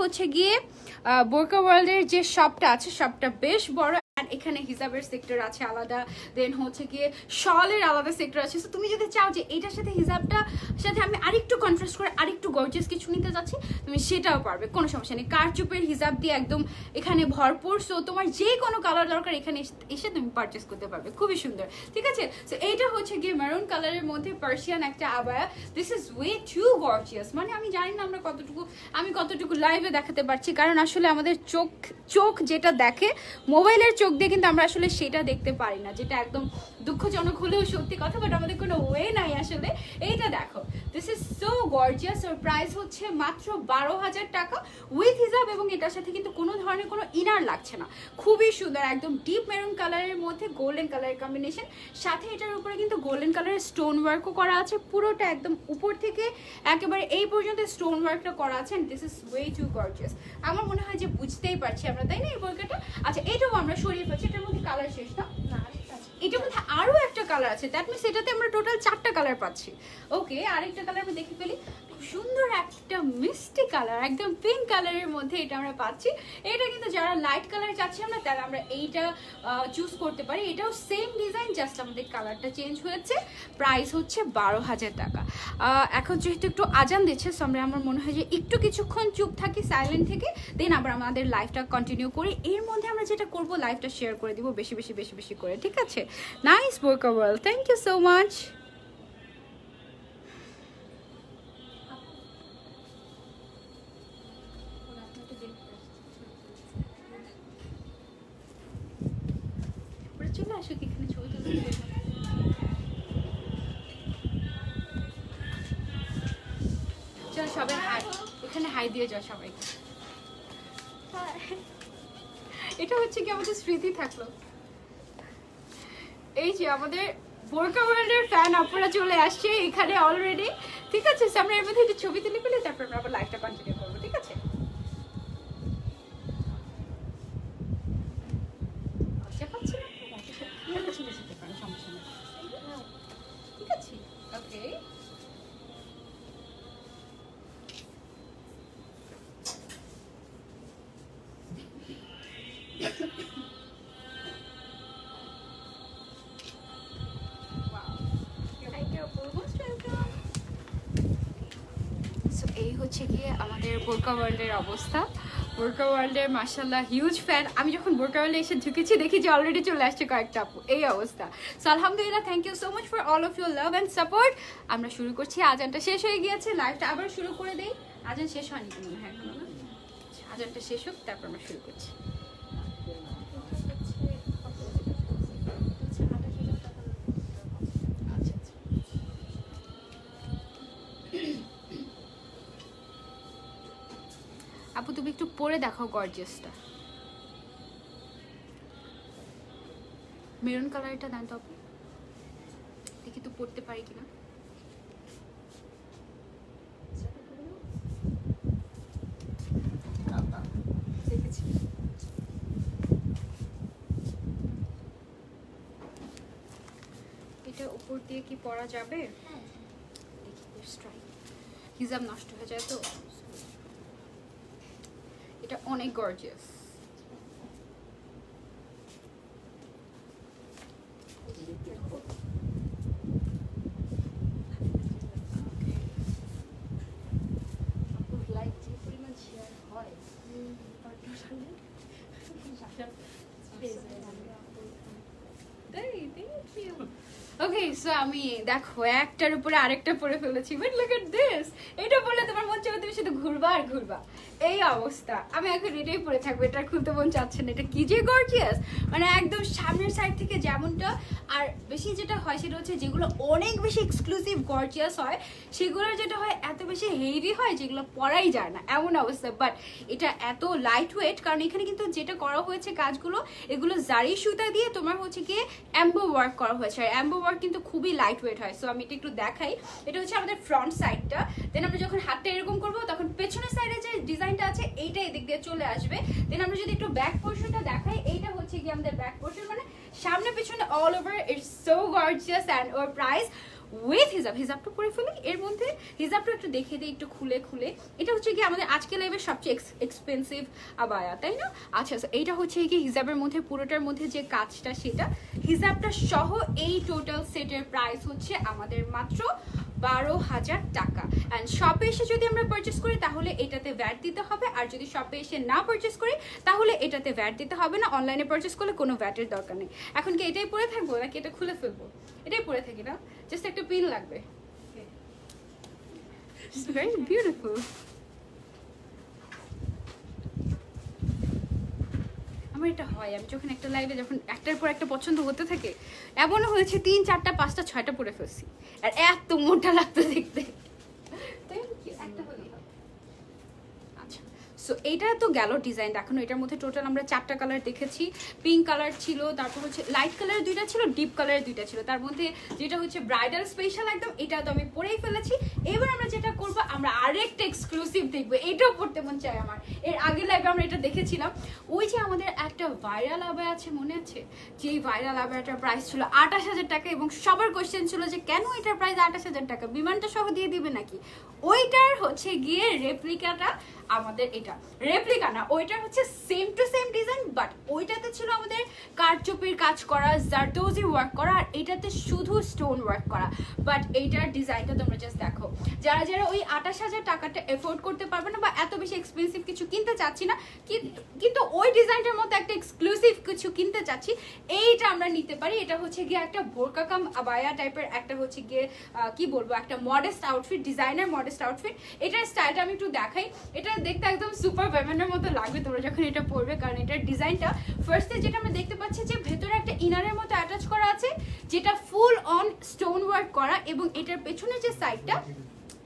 হচ্ছে গিয়ে বোরকা ওয়ার্ল্ডের যে শপটা আছে, শপটা বেশ বড়। এখানে হিজাবের সেক্টর আছে আলাদা, দেন হচ্ছে গিয়ে শলের আলাদা সেক্টর আছে। তুমি যদি চাও যে এটার সাথে হিজাবটা সাথে আমি আরেকটু কন্ট্রাস্ট করে আরেকটু গর্জিয়াস কিছু নিতে যাচ্ছি, তুমি সেটাও পারবে, কোনো সমস্যা নেই। কারচুপের হিজাব দিয়ে একদম এখানে ভরপুর। সো তোমার যে কোনো কালার দরকার এখানে এসে তুমি পারচেস করতে পারবে, খুবই সুন্দর। ঠিক আছে, সো এইটা হচ্ছে গিয়ে মেরুন কালারের মধ্যে পার্সিয়ান একটা abaya. This is way to gorgeous. মানে আমি জানি না আমরা আমি কতটুকু লাইভে দেখাতে পারছি, কারণ আসলে আমাদের চোখ যেটা দেখে, মোবাইলের চোখ দিয়ে কিন্তু আমরা আসলে সেটা দেখতে পারি না, যেটা একদম দুঃখজনক হলেও সত্যি কথা। বাট আমাদের কোনো ওয়ে নাই আসলে। এইটা দেখো, this is so gorgeous. Or price হচ্ছে মাত্র 12,000 টাকা উইথ হিজাব, এবং এটার সাথে কিন্তু কোনো ধরনের কোনো ইনার লাগছে না। খুবই সুন্দর, একদম ডিপ মেরুন কালারের মধ্যে গোল্ডেন কালারের কম্বিনেশন, সাথে এটার উপরে কিন্তু গোল্ডেন কালারের স্টোন ওয়ার্কও করা আছে। পুরোটা একদম উপর থেকে একেবারে এই পর্যন্ত স্টোন ওয়ার্কটা করা আছে। This is way to gorgeous. আমার মনে হয় যে বুঝতেই পারছি আমরা, তাই না এই বোরকাটা? আচ্ছা এটাও আমরা সরিয়ে ফেলছি, এটার মধ্যে কালার শেষ না, এটার মধ্যে আরো একটা কালার আছে, দ্যাট মিনস এটাতে আমরা টোটাল 4টা কালার পাচ্ছি। ওকে, আরেকটা কালার আমরা দেখে ফেলি। সুন্দর একটা মিষ্টি কালার, একদম পিঙ্ক কালারের মধ্যে এটা আমরা পাচ্ছি। এটা কিন্তু যারা লাইট কালার চাচ্ছি আমরা, তাহলে আমরা এইটা চুজ করতে পারি। এটাও সেম ডিজাইন, জাস্ট আমাদের কালারটা চেঞ্জ হয়েছে। প্রাইস হচ্ছে 12,000 টাকা। এখন যেহেতু একটু আজান দিচ্ছে, সো আমরা আমার মনে হয় যে একটু কিছুক্ষণ চুপ থাকি, সাইলেন্ট থেকে, দেন আবার আমাদের লাইভটা কন্টিনিউ করি। এর মধ্যে আমরা যেটা করবো, লাইভটা শেয়ার করে দিব বেশি বেশি বেশি বেশি করে। ঠিক আছে, nice burqa world, thank you so much. চলে আসুক এখানে ছবি তুলতে। সবাই হাই, এখানে হাই দিয়ে যাও সবাইকে। এটা হচ্ছে কি আমাদের স্মৃতি থাকলো। এই যে আমাদের বোরকা ওয়ার্ল্ডের ফ্যান আপনারা চলে আসছে এখানে অলরেডি, ঠিক আছে? আমরা এর মধ্যে একটু ছবি তুলে ফেলে তারপর আমরা আবার লাইভটা কন্টিনিউ করবো, ঠিক আছে? ঠিক আছে, ওকে। এই হচ্ছে গিয়ে আমাদের বোরকা ওয়ার্ল্ডের অবস্থা। বোরকা ওয়ার্ল্ডের মাশাআল্লাহ হিউজ ফ্যান। আমি যখন বোরকা ওয়ার্ল্ডে এসে ঢুকেছি দেখি যে অলরেডি চলে আসছে কয়েকটা আপু, এই অবস্থা। সো আলহামদুলিল্লাহ, thank you so much for all of your love and support. আমরা শুরু করছি, আজানটা শেষ হয়ে গিয়েছে, লাইভটা আবার শুরু করে দেই। আজান শেষ হয়নি মনে হয় এখনো না? আজানটা শেষ হোক তারপর আমরা শুরু করছি। আপু তুমি একটু পরে দেখাও গর্জিয়াসটা, মেরুন কালারটা দেন তো আপু, দেখি তো পড়তে পারি কিনা। এটা উপর দিয়ে কি পরা যাবে? দেখি, হিজাব নষ্ট হয়ে যায় তো। এটা অনেক গর্জিয়াস। ওকে, সো আমি দেখো একটার উপরে আরেকটা পরে ফেলেছি, বাট লুক এট দিস। এটা বললে তোমার মন চাইবে তুমি শুধু ঘুরবা আর ঘুরবা, এই অবস্থা। আমি এখন এটাই পরে থাকবো, এটা খুলতে মন চাচ্ছে না। এটা কি যে গর্জিয়াস, মানে একদম সামনের সাইড থেকে যেমনটা। আর বেশি যেটা হয় সেটা হচ্ছে যেগুলো অনেক বেশি এক্সক্লুসিভ গর্জিয়াস হয় সেগুলোর যেটা হয় এত বেশি হেভি হয় যেগুলো পরাই যায় না, এমন অবস্থা। বাট এটা এত লাইট ওয়েট, কারণ এখানে কিন্তু যেটা করা হয়েছে কাজগুলো, এগুলো জারি সুতা দিয়ে তোমার হচ্ছে গিয়ে এমবো ওয়ার্ক করা হয়েছে। আর এমবো ওয়ার্ক কিন্তু খুবই লাইট ওয়েট হয়। সো আমি এটা একটু দেখাই। এটা হচ্ছে আমাদের ফ্রন্ট সাইডটা। দেন আমরা যখন হাতটা এরকম করবো তখন পেছনের সাইডে যে ডিজাইনটা আছে এইটা এদিক দিয়ে চলে আসবে। দেন আমরা যদি একটু ব্যাক পোর্শনটা দেখাই, এইটা হচ্ছে গিয়ে আমাদের ব্যাক পোর্শন, মানে সামনে পিছনে all over. It's so gorgeous and or price with হিজাব। হিজাবটা পরে ফেলি এর মধ্যে, হিজাবটা একটু দেখে দিই একটু খুলে খুলে। এটা হচ্ছে কি আমাদের আজকে লাইভের সবচেয়ে এক্সপেন্সিভ আবায়া, তাই না? আচ্ছা, এইটা হচ্ছে কি হিজাবের মধ্যে পুরোটার মধ্যে যে কাজটা সেটা, হিজাবটা সহ এই টোটাল সেটের প্রাইস হচ্ছে আমাদের মাত্র 12,000 টাকা। অ্যান্ড শপে এসে যদি আমরা পারচেস করি তাহলে এটাতে ভ্যাট দিতে হবে, আর যদি শপে এসে না পারচেস করি তাহলে এটাতে ভ্যাট দিতে হবে না। অনলাইনে পারচেস করলে কোনো ভ্যাটের দরকার নেই। এখন কি এটাই পরে থাকবো নাকি এটা খুলে ফেলবো? এটাই পরে থাকি না, জাস্ট একটা পিন লাগবে। Very beautiful. আমার এটা হয়, আমি যখন একটা লাইভে যখন একটার পর একটা পছন্দ হতে থাকে, এমনও হয়েছে 3, 4, 5, 6টা পরে ফেলছি, আর এত মোটা লাগতো দেখতে। একটা হলেই হবে। আচ্ছা, সো এইটা তো গেল ডিজাইন দেখানো। এটার মধ্যে টোটাল আমরা 4টা কালার দেখেছি। পিঙ্ক কালার ছিল, তারপর হচ্ছে লাইট কালারের 2টা ছিল, ডিপ কালারের 2টা ছিল। তার মধ্যে যেটা হচ্ছে ব্রাইডাল স্পেশাল একদম, এটা তো আমি পরেই ফেলেছি। এবার আমরা যেটা করবো, আমরা আরেকটা এক্সক্লুসিভ দেখবো। এটাও পড়তে মন চায় আমার। এর আগের লাইভে আমরা এটা দেখেছিলাম। ওই যে আমাদের একটা ভাইরাল আবায়া আছে, মনে আছে? যে ভাইরাল আবায়াটার প্রাইস ছিল 28,000 টাকা, এবং সবার কোশ্চেন ছিল যে কেন এটার প্রাইস 28,000 টাকা, বিমানটা সহ দিয়ে দিবে নাকি? ওইটার হচ্ছে গিয়ে রেপ্লিকাটা আমাদের, এটা রেপ্লিকা না, ওইটার হচ্ছে same to same design, but ওইটাতে ছিল আমাদের কারচুপির কাজ করা, জারদোজি ওয়ার্ক করা, আর এটাতে শুধু স্টোন ওয়ার্ক করা। বাট এইটার ডিজাইনটা তোমরা জাস্ট দেখো। যারা যারা ওই 28,000 টাকাটা এফোর্ড করতে পারবে না বা এত বেশি এক্সপেন্সিভ কিছু কিনতে চাচ্ছি না, কিন্তু ওই ডিজাইনটার মধ্যে একটা এক্সক্লুসিভ কিছু কিনতে চাচ্ছি, এইটা আমরা নিতে পারি। এটা হচ্ছে গিয়ে একটা বোরকা কাম আবায়া টাইপের একটা হচ্ছে গিয়ে কি বলবো, একটা modest outfit, designer modest outfit. এটার স্টাইলটা আমি একটু দেখাই। এটা দেখতে একদম সুপার ওমেনের মতো লাগবে তোমরা যখন এটা পরবে, কারণ এটার ডিজাইনটা ফার্স্টে যেটা আমরা দেখতে পাচ্ছি যে ভেতরে একটা ইনারের মতো অ্যাটাচ করা আছে, যেটা ফুল অন স্টোন ওয়ার্ক করা, এবং এটার পেছনে যে সাইডটা,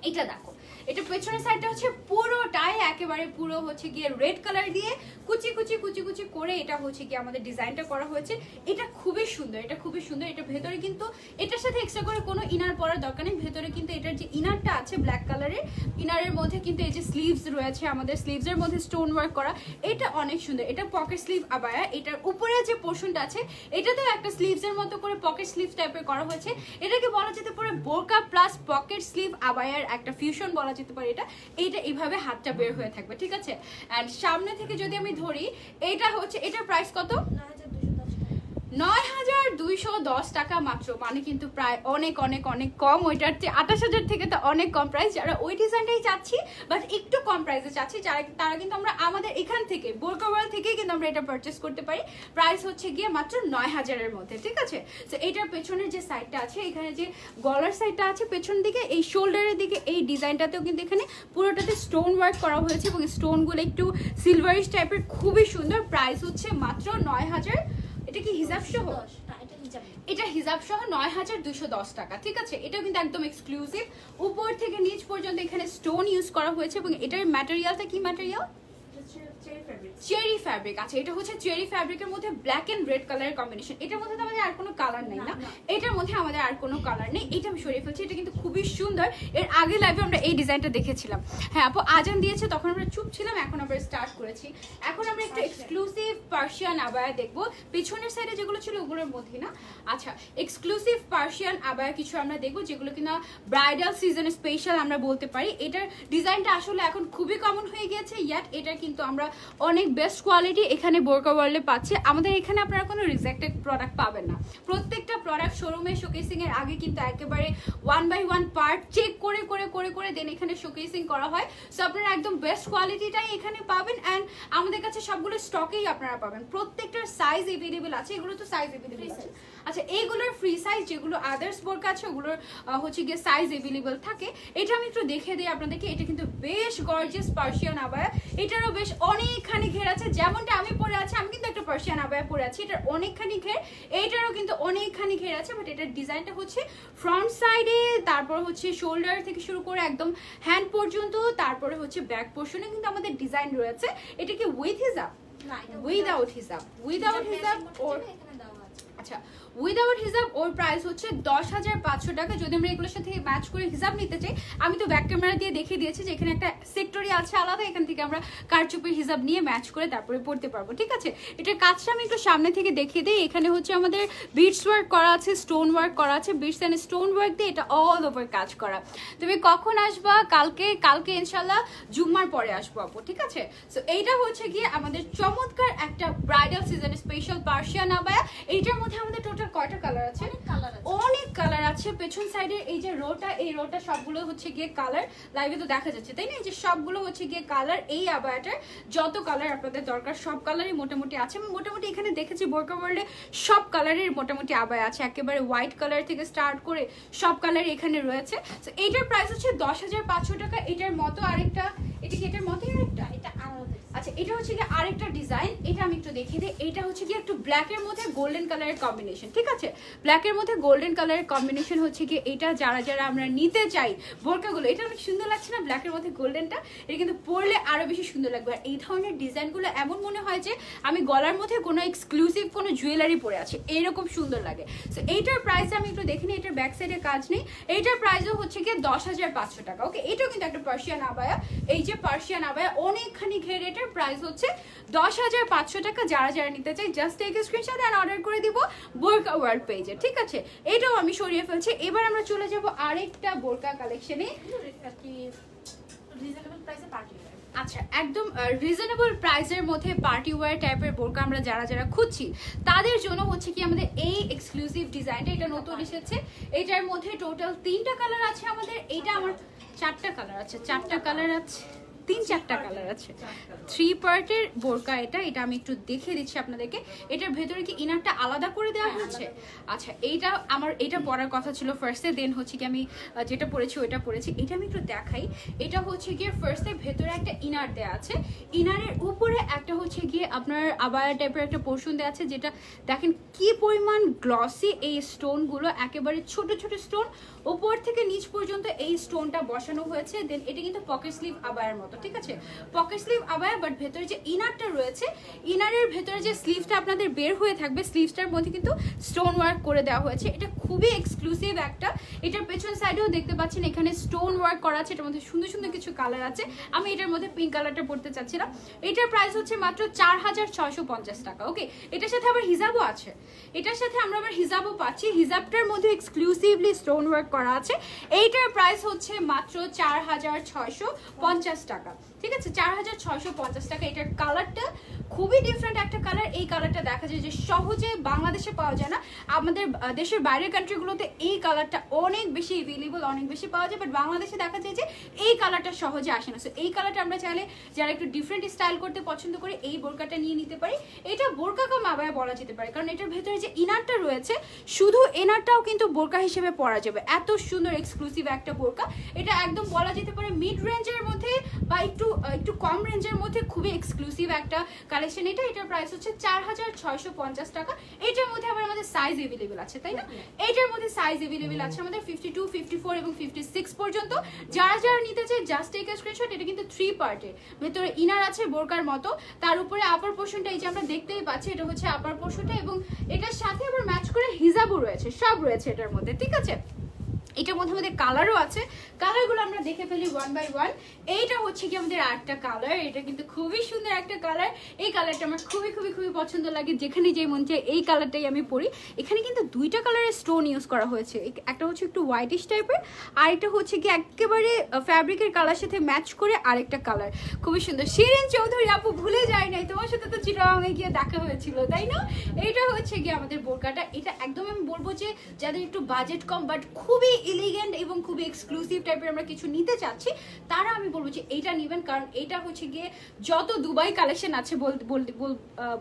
এটা দেখো, এটা পেছনের সাইডটা হচ্ছে পুরোটাই একেবারে পুরো হচ্ছে গিয়ে রেড কালার দিয়ে কুচি কুচি কুচি কুচি করে এটা হচ্ছে গিয়ে আমাদের ডিজাইনটা করা হয়েছে। এটা খুবই সুন্দর, এটা খুবই সুন্দর। এটা ভেতরে কিন্তু এটার সাথে এক্সট্রা করে কোনো ইনার পরার দরকার নেই। ভেতরে কিন্তু এটার যে ইনারটা আছে ব্ল্যাক কালারের, ইনারের মধ্যে কিন্তু এই যে স্লিভস রয়েছে আমাদের, স্লিভসের মধ্যে স্টোন ওয়ার্ক করা, এটা অনেক সুন্দর। এটা পকেট স্লিভ আবায়া। এটার উপরে যে পোর্শনটা আছে এটাতেও একটা স্লিভসের মতো করে পকেট স্লিভ টাইপের করা হয়েছে। এটাকে বলা যেতে পারে বোরকা প্লাস পকেট স্লিভ আবায়ার একটা ফিউশন বলা যেতে পারে। এটা এইভাবে হাতটা বের হয়ে থাকবে, ঠিক আছে। এন্ড সামনে থেকে যদি আমি ধরি, এটা হচ্ছে, এটার প্রাইস কত? 9210 টাকা মাত্র, মানে কিন্তু প্রায় অনেক অনেক অনেক কম। ওইটার 28,000 থেকে তো অনেক কম প্রাইস। যারা ওই ডিজাইনটাই চাচ্ছি বাট একটু কম প্রাইসে চাচ্ছি, তারা কিন্তু আমরা আমাদের এখান থেকে বোরকা ওয়ার্ল্ড থেকেই কিন্তু আমরা এটা পারচেস করতে পারি। প্রাইস হচ্ছে গিয়ে মাত্র 9000-এর মধ্যে, ঠিক আছে। তো এটার পেছনের যে সাইডটা আছে, এখানে যে গলার সাইডটা আছে পেছন দিকে, এই শোল্ডারের দিকে এই ডিজাইনটাতেও কিন্তু এখানে পুরোটাতে স্টোন ওয়ার্ক করা হয়েছে এবং স্টোনগুলো একটু সিলভারিশ টাইপের, খুবই সুন্দর। প্রাইস হচ্ছে মাত্র 9000। এটা কি হিজাব সহ? এটা হিজাব সহ 9210 টাকা, ঠিক আছে। এটা কিন্তু একদম এক্সক্লুসিভ, উপর থেকে নিচ পর্যন্ত এখানে স্টোন ইউজ করা হয়েছে এবং এটার ম্যাটেরিয়ালটা কি ম্যাটেরিয়াল? Cherry fabric. আচ্ছা, এটা হচ্ছে চেরি ফ্যাব্রিকের মধ্যে ব্ল্যাক এন্ড রেড কালারের কম্বিনেশন। এটার মধ্যে তো আমাদের আর কোনো কালার নেই না, এটার মধ্যে আমাদের আর কোনো কালার নেই। এটা আমি সরিয়ে ফেলছি, এটা কিন্তু খুবই সুন্দর। এর আগে লাইভে আমরা এই ডিজাইনটা দেখেছিলাম। হ্যাঁ আপু, আজান দিয়েছে তখন আমরা চুপ ছিলাম, এখন আমরা স্টার্ট করেছি। এখন আমরা একটা এক্সক্লুসিভ পার্সিয়ান আবায়া দেখবো। পিছনের সাইডে যেগুলো ছিল ওগুলোর মধ্যে না। আচ্ছা, এক্সক্লুসিভ পার্সিয়ান আবায়া কিছু আমরা দেখবো যেগুলো কিনা ব্রাইডাল সিজনে স্পেশাল আমরা বলতে পারি। এটার ডিজাইনটা আসলে এখন খুবই কমন হয়ে গিয়েছে, ইয়াট এটা কিন্তু আমরা অনেক বেস্ট কোয়ালিটি এখানে বোরকা ওয়ার্ল্ডে পাচ্ছে। আমাদের এখানে আপনারা কোনো রিজেক্টেড প্রোডাক্ট পাবেন না। প্রত্যেকটা প্রোডাক্ট শোরুমে শোকেসিং এর আগে কিন্তু একেবারে 1 বাই 1 পার্ট চেক করে করে করে করে দেন এখানে শোকেসিং করা হয়। সো আপনারা একদম বেস্ট কোয়ালিটিটাই এখানে পাবেন এন্ড আমাদের কাছে সবগুলো স্টকেই আপনারা পাবেন। প্রত্যেকটার সাইজ अवेलेबल আছে, এগুলো তো সাইজ अवेलेबल আছে। আচ্ছা, এইগুলোর ফ্রি সাইজ, যেগুলো আদার্স বোরকা আছে ওগুলোর হচ্ছে গিয়ে সাইজ अवेलेबल থাকে। এটা আমি একটু দেখে দিই আপনাদেরকে। এটা কিন্তু বেশ গর্জিয়াস পার্সিয়ান আবায়া। এটারও বেশ অনেকখানি ঘের আছে, যেমনটা আমি পরে আছি। আমি কিন্তু একটা পার্সিয়ান আবায়া পরে আছি, এটার অনেকখানি ঘের, এইটারও কিন্তু অনেকখানি ঘের আছে। বাট এটার ডিজাইনটা হচ্ছে ফ্রন্ট সাইডে, তারপর হচ্ছে শোল্ডার থেকে শুরু করে একদম হ্যান্ড পর্যন্ত, তারপরে হচ্ছে ব্যাক পোর্শনে কিন্তু আমাদের ডিজাইন রয়েছে। এটা কি উইথ হিজাব? উইদাউট হিজাব। উইদাউট হিজাব ওর, আচ্ছা উইদাউট হিজাব ওর প্রাইস হচ্ছে 10,500 টাকা। যদি আমরা এগুলোর সাথে ম্যাচ করে হিজাব নিতে চাই, আমি তো ব্যাক ক্যামেরা দিয়ে দেখিয়ে দিয়েছি যে এখানে একটা সেক্টরি আছে আলাদা, এখান থেকে আমরা কারচুপির হিজাব নিয়ে ম্যাচ করে তারপরে পড়তে পারবো, ঠিক আছে। এটার কাজটা আমি একটু সামনে থেকে দেখিয়ে দিই। এখানে হচ্ছে আমাদের বিটস ওয়ার্ক করা আছে, স্টোন ওয়ার্ক করা আছে, বিটস এন্ড স্টোন ওয়ার্ক দিয়ে এটা অল ওভার কাজ করা। তুমি কখন আসবা? কালকে ইনশাল্লাহ জুম্মার পরে আসবো আপু, ঠিক আছে। সো এইটা হচ্ছে গিয়ে আমাদের চমৎকার একটা bridal season special Persian abaya. এইটার মধ্যে আমাদের টোটাল কয়টা কালার আছে? অনেক কালার আছে। পেছন সাইডে এই যে রোটা, এই রোটা সবগুলো হচ্ছে গিয়ে কালার, লাইভে তো দেখা যাচ্ছে তাই না? এই যে সবগুলো হচ্ছে গিয়ে কালার। এই আবায়াটার যত কালার আপনাদের দরকার সব কালারই মোটামুটি আছে। আমি মোটামুটি এখানে দেখেছি বোরকা ওয়ার্ল্ডে সব কালারের মোটামুটি আবায়া আছে, একেবারে হোয়াইট কালার থেকে স্টার্ট করে সব কালার এখানে রয়েছে। তো এইটার প্রাইস হচ্ছে 10,500 টাকা। এটার মতো আরেকটা, এটা কি এটার মতোই আরেকটা? এটা আচ্ছা, এটা হচ্ছে গিয়ে আরেকটা ডিজাইন, এটা আমি একটু দেখিয়ে দিই। এটা হচ্ছে গিয়ে একটু ব্ল্যাকের মধ্যে গোল্ডেন কালারের কম্বিনেশন, ঠিক আছে। ব্ল্যাকের মধ্যে গোল্ডেন কালারের কম্বিনেশন হচ্ছে গিয়ে এটা যারা আমরা নিতে চাই বোরকাগুলো, এটা অনেক সুন্দর লাগছে না ব্ল্যাকের মধ্যে গোল্ডেনটা? এটা কিন্তু পরলে আরো বেশি সুন্দর লাগবে। আর এই ধরনের ডিজাইনগুলো এমন মনে হয় যে আমি গলার মধ্যে কোনো এক্সক্লুসিভ কোনো জুয়েলারি পরে আছি, এইরকম সুন্দর লাগে। সো এইটার প্রাইস আমি একটু দেখে নিই। এটার ব্যাক সাইডে কাজ নেই। এইটার প্রাইসও হচ্ছে গিয়ে 10,500 টাকা। ওকে, এটাও কিন্তু একটা পার্সিয়ান আবায়া। এই যে পার্সিয়ান আবায়া অনেকখানি ঘের, এটার প্রাইস হচ্ছে 10,500 টাকা। যারা নিতে চাই জাস্ট টেক স্ক্রিনশট আর অর্ডার করে দিব বোরকা ওয়ার্ল্ড পেজে, ঠিক আছে। এটাও আমি সরিয়ে ফেলছি। এবার আমরা চলে যাব আরেকটা বোরকা কালেকশনে। আচ্ছা, একদম রিজনেবল প্রাইসের মধ্যে পার্টি ওয়্যার টাইপের বোরকা আমরা যারা খুঁজছি তাদের জন্য হচ্ছে কি আমাদের এই এক্সক্লুসিভ ডিজাইনটা। এটা নতুন এসেছে। এটার মধ্যে টোটাল 3টা কালার আছে আমাদের। এটা আমার 4টা কালার আছে, 4টা কালার আছে। 3-4টা কালার আছে, 3 পার্টের বোরকা। এটা আমি একটু দেখিয়ে দিচ্ছি আপনাদেরকে। এটার ভেতরে কি ইনারটা আলাদা করে দেওয়া হয়েছে? আচ্ছা, এইটা আমার এটা পরার কথা ছিল ফার্স্টে, দেন হচ্ছে কি আমি যেটা পরেছি ওইটা পরেছি। এটা আমি একটু দেখাই। এটা হচ্ছে গিয়ে ফার্স্টে ভেতরে একটা ইনার দেওয়া আছে, ইনারের উপরে একটা হচ্ছে গিয়ে আপনার আবায়া টাইপের একটা পোর্শন দেওয়া আছে, যেটা দেখেন কি পরিমাণ গ্লসি। এই স্টোনগুলো একেবারে ছোট ছোট স্টোন, উপর থেকে নিচ পর্যন্ত এই স্টোনটা বসানো হয়েছে। দেন এটা কিন্তু পকেট স্লিভ আবায়ার মতো, ঠিক আছে, পকেট স্লিভ আবায়া, বাট ভেতরে যে ইনারটা রয়েছে, ইনারের ভেতরে যে স্লিভটা আপনাদের বের হয়ে থাকবে, স্লিভসটার মধ্যে কিন্তু স্টোন ওয়ার্ক করে দেওয়া হয়েছে। এটা খুবই এক্সক্লুসিভ একটা। এটার পেছন সাইডেও দেখতে পাচ্ছেন এখানে স্টোন ওয়ার্ক করা আছে, এটার মধ্যে সুন্দর সুন্দর কিছু কালার আছে। আমি এটার মধ্যে পিঙ্ক কালারটা পড়তে চাচ্ছিলাম। এটার প্রাইস হচ্ছে মাত্র 4650 টাকা। ওকে, এটার সাথে আবার হিজাবও আছে, এটার সাথে আমরা আবার হিজাবও পাচ্ছি। হিজাবটার মধ্যে এক্সক্লুসিভলি স্টোন ওয়ার্ক করা আছে। এইটার প্রাইস হচ্ছে মাত্র 4650 টাকা, ঠিক আছে, 4650 টাকা। এটার কালারটা খুবই ডিফারেন্ট একটা কালার। এই কালারটা দেখা যায় যে সহজে বাংলাদেশে পাওয়া যায় না, আমাদের দেশের বাইরের কান্ট্রিগুলোতে এই কালারটা অনেক বেশি এভেলেবল, অনেক বেশি পাওয়া যায়, বাট বাংলাদেশে দেখা যায় যে এই কালারটা সহজে আসে না। সো এই কালারটা আমরা চাইলে যারা একটু ডিফারেন্ট স্টাইল করতে পছন্দ করি, এই বোরকাটা নিয়ে নিতে পারি। এটা বোরকা কাম আবায়া বলা যেতে পারে, কারণ এটার ভেতরে যে ইনারটা রয়েছে, শুধু ইনারটাও কিন্তু বোরকা হিসেবে পরা যাবে। এত সুন্দর এক্সক্লুসিভ একটা বোরকা। এটা একদম বলা যেতে পারে মিড রেঞ্জের মধ্যে বা একটু কম রেঞ্জের মধ্যে খুবই এক্সক্লুসিভ একটা কালেকশন। এটার প্রাইস হচ্ছে 4650 টাকা। এটার মধ্যে আবার আমাদের সাইজ এভেলেবেল আছে, তাই না? এটার মধ্যে সাইজ এভেলেবেল আছে আমাদের 52, 54 এবং 56 পর্যন্ত। যারা যারা নিতে চায় জাস্ট টেক আ স্ক্রিনশট। এটা কিন্তু 3 পার্টের, ভেতরে ইনার আছে বোরকার মতো, তার উপরে আপার পোর্শনটা এই যে আমরা দেখতেই পাচ্ছি, এটা হচ্ছে আপার পোর্শনটা, এবং এটার সাথে আবার ম্যাচ করে হিজাবও রয়েছে, সব রয়েছে এটার মধ্যে, ঠিক আছে। এটার মধ্যে আমাদের কালারও আছে, কালারগুলো আমরা দেখে ফেলি ওয়ান বাই ওয়ান। এইটা হচ্ছে কি আমাদের আরেকটা কালার, এটা কিন্তু খুবই সুন্দর একটা কালার। এই কালারটা আমার খুবই খুবই খুবই পছন্দ লাগে, যেখানে যে মন চায় এই কালারটাই আমি পরি। এখানে কিন্তু 2টা কালারের স্টোন ইউজ করা হয়েছে, একটা হচ্ছে একটু হোয়াইটিশ টাইপের, আরেকটা হচ্ছে কি একেবারে ফ্যাব্রিকের কালার সাথে ম্যাচ করে আরেকটা কালার, খুবই সুন্দর। শিরিন চৌধুরী আপু, ভুলে যায় নাই, তোমার সাথে তো চিটাগাংয়ে গিয়ে দেখা হয়েছিল, তাই না? এইটা হচ্ছে কি আমাদের বোরকাটা। এটা একদম আমি বলবো যে যাদের একটু বাজেট কম বাট খুবই এলিগেন্ট এবং খুবই এক্সক্লুসিভ টাইপের আমরা কিছু নিতে চাচ্ছি, তারা আমি বলবো যে এইটা নেবেন। কারণ এটা হচ্ছে গিয়ে যত দুবাই কালেকশন আছে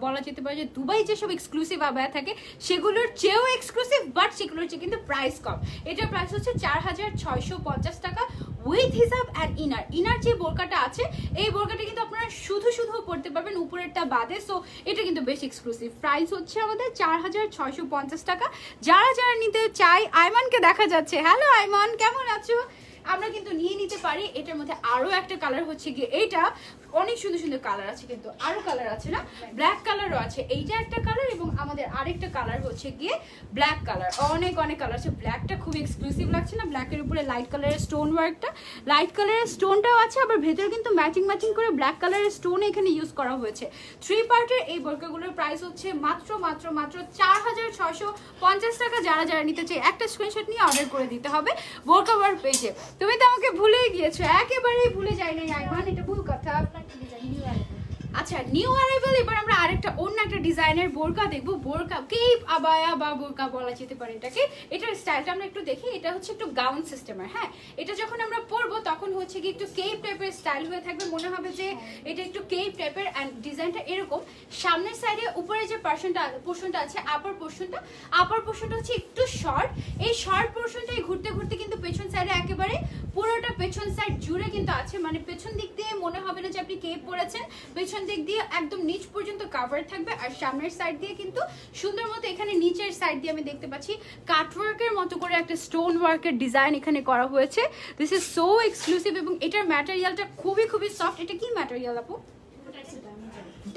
বলা যেতে পারে যে দুবাই যেসব এক্সক্লুসিভ আবায়া থাকে সেগুলোর চেয়েও এক্সক্লুসিভ, বাট সেগুলোর চেয়ে কিন্তু প্রাইস কম। এটার প্রাইস হচ্ছে 4650 টাকা উইথ হিসাব অ্যান্ড ইনার যে বোরকাটা আছে, এই বোরকাটা কিন্তু আপনারা শুধু পরতে পারবেন, উপরেরটা বাদে। সো এটা কিন্তু বেশ এক্সক্লুসিভ। প্রাইস হচ্ছে আমাদের 4650 টাকা। যারা যারা নিতে চাই, আইমানকে দেখা যাচ্ছে, হ্যালো আইমান, কেমন আছো? আমরা কিন্তু নিয়ে নিতে পারি। এটার মধ্যে আরো একটা কালার হচ্ছে গিয়ে এইটা, অনেক সুন্দর সুন্দর কালার আছে, কিন্তু আরো কালার আছে না, ব্ল্যাক কালারও আছে। এইটা একটা কালার এবং আমাদের আরেকটা কালার হচ্ছে গিয়ে ব্ল্যাক কালার। অনেক কালার আছে। ব্ল্যাকটা খুব এক্সক্লুসিভ লাগছে না? ব্ল্যাকের উপরে লাইট কালারের স্টোন ওয়ার্কটা, লাইট কালারের স্টোনটাও আছে, আবার ভেতরে কিন্তু ম্যাচিং করে ব্ল্যাক কালারের স্টোন এখানে ইউজ করা হয়েছে। 3 পার্টের এই বোরকাগুলোর প্রাইস হচ্ছে মাত্র 4650 টাকা। যারা যারা নিতে চাই একটা স্ক্রিনশট নিয়ে অর্ডার করে দিতে হবে বোরকা ওয়ার পেজে। তুমি তো আমাকে ভুলেই গিয়েছো, একেবারেই ভুলে যাই নাই আইমান, এটা ভুল কথা। আচ্ছা, নিউ অ্যারাইভাল। এবার আমরা আরেকটা অন্য একটা ডিজাইনের বোরকা দেখবো। বোরকা কেপ আবায়া বা বোরকা বলা যেতে পারে এটাকে। এটার স্টাইলটা আমরা একটু দেখি। এটা হচ্ছে একটু গাউন সিস্টেমের, হ্যাঁ। এটা যখন আমরা পরবো তখন হচ্ছে কি একটু কেপ টাইপের স্টাইল হয়ে থাকবে, মনে হবে যে এটা একটু কেপ টাইপের। অ্যান্ড ডিজাইনটা এরকম, সামনের সাইডে উপরে যে পোর্শনটা আছে, আপার পোর্শনটা হচ্ছে একটু শর্ট। এই শর্ট পোর্শনটাই ঘুরতে ঘুরতে কিন্তু পেছন সাইডে একেবারে পুরোটা পেছন সাইড জুড়ে কিন্তু আছে, মানে পেছন দিক দিয়ে মনে হবে না যে আপনি কেপ পরেছেন, পেছন দিক দিয়ে একদম নিচ পর্যন্ত কাভার থাকবে। আর সামনের সাইড দিয়ে কিন্তু সুন্দর মতো এখানে নিচের সাইড দিয়ে আমি দেখতে পাচ্ছি কাটওয়ার্কের মতো করে একটা স্টোন ওয়ার্কের ডিজাইন এখানে করা হয়েছে। দিস ইজ সো এক্সক্লুসিভ এবং এটার ম্যাটেরিয়ালটা খুবই সফট। এটা কি ম্যাটেরিয়াল আপু?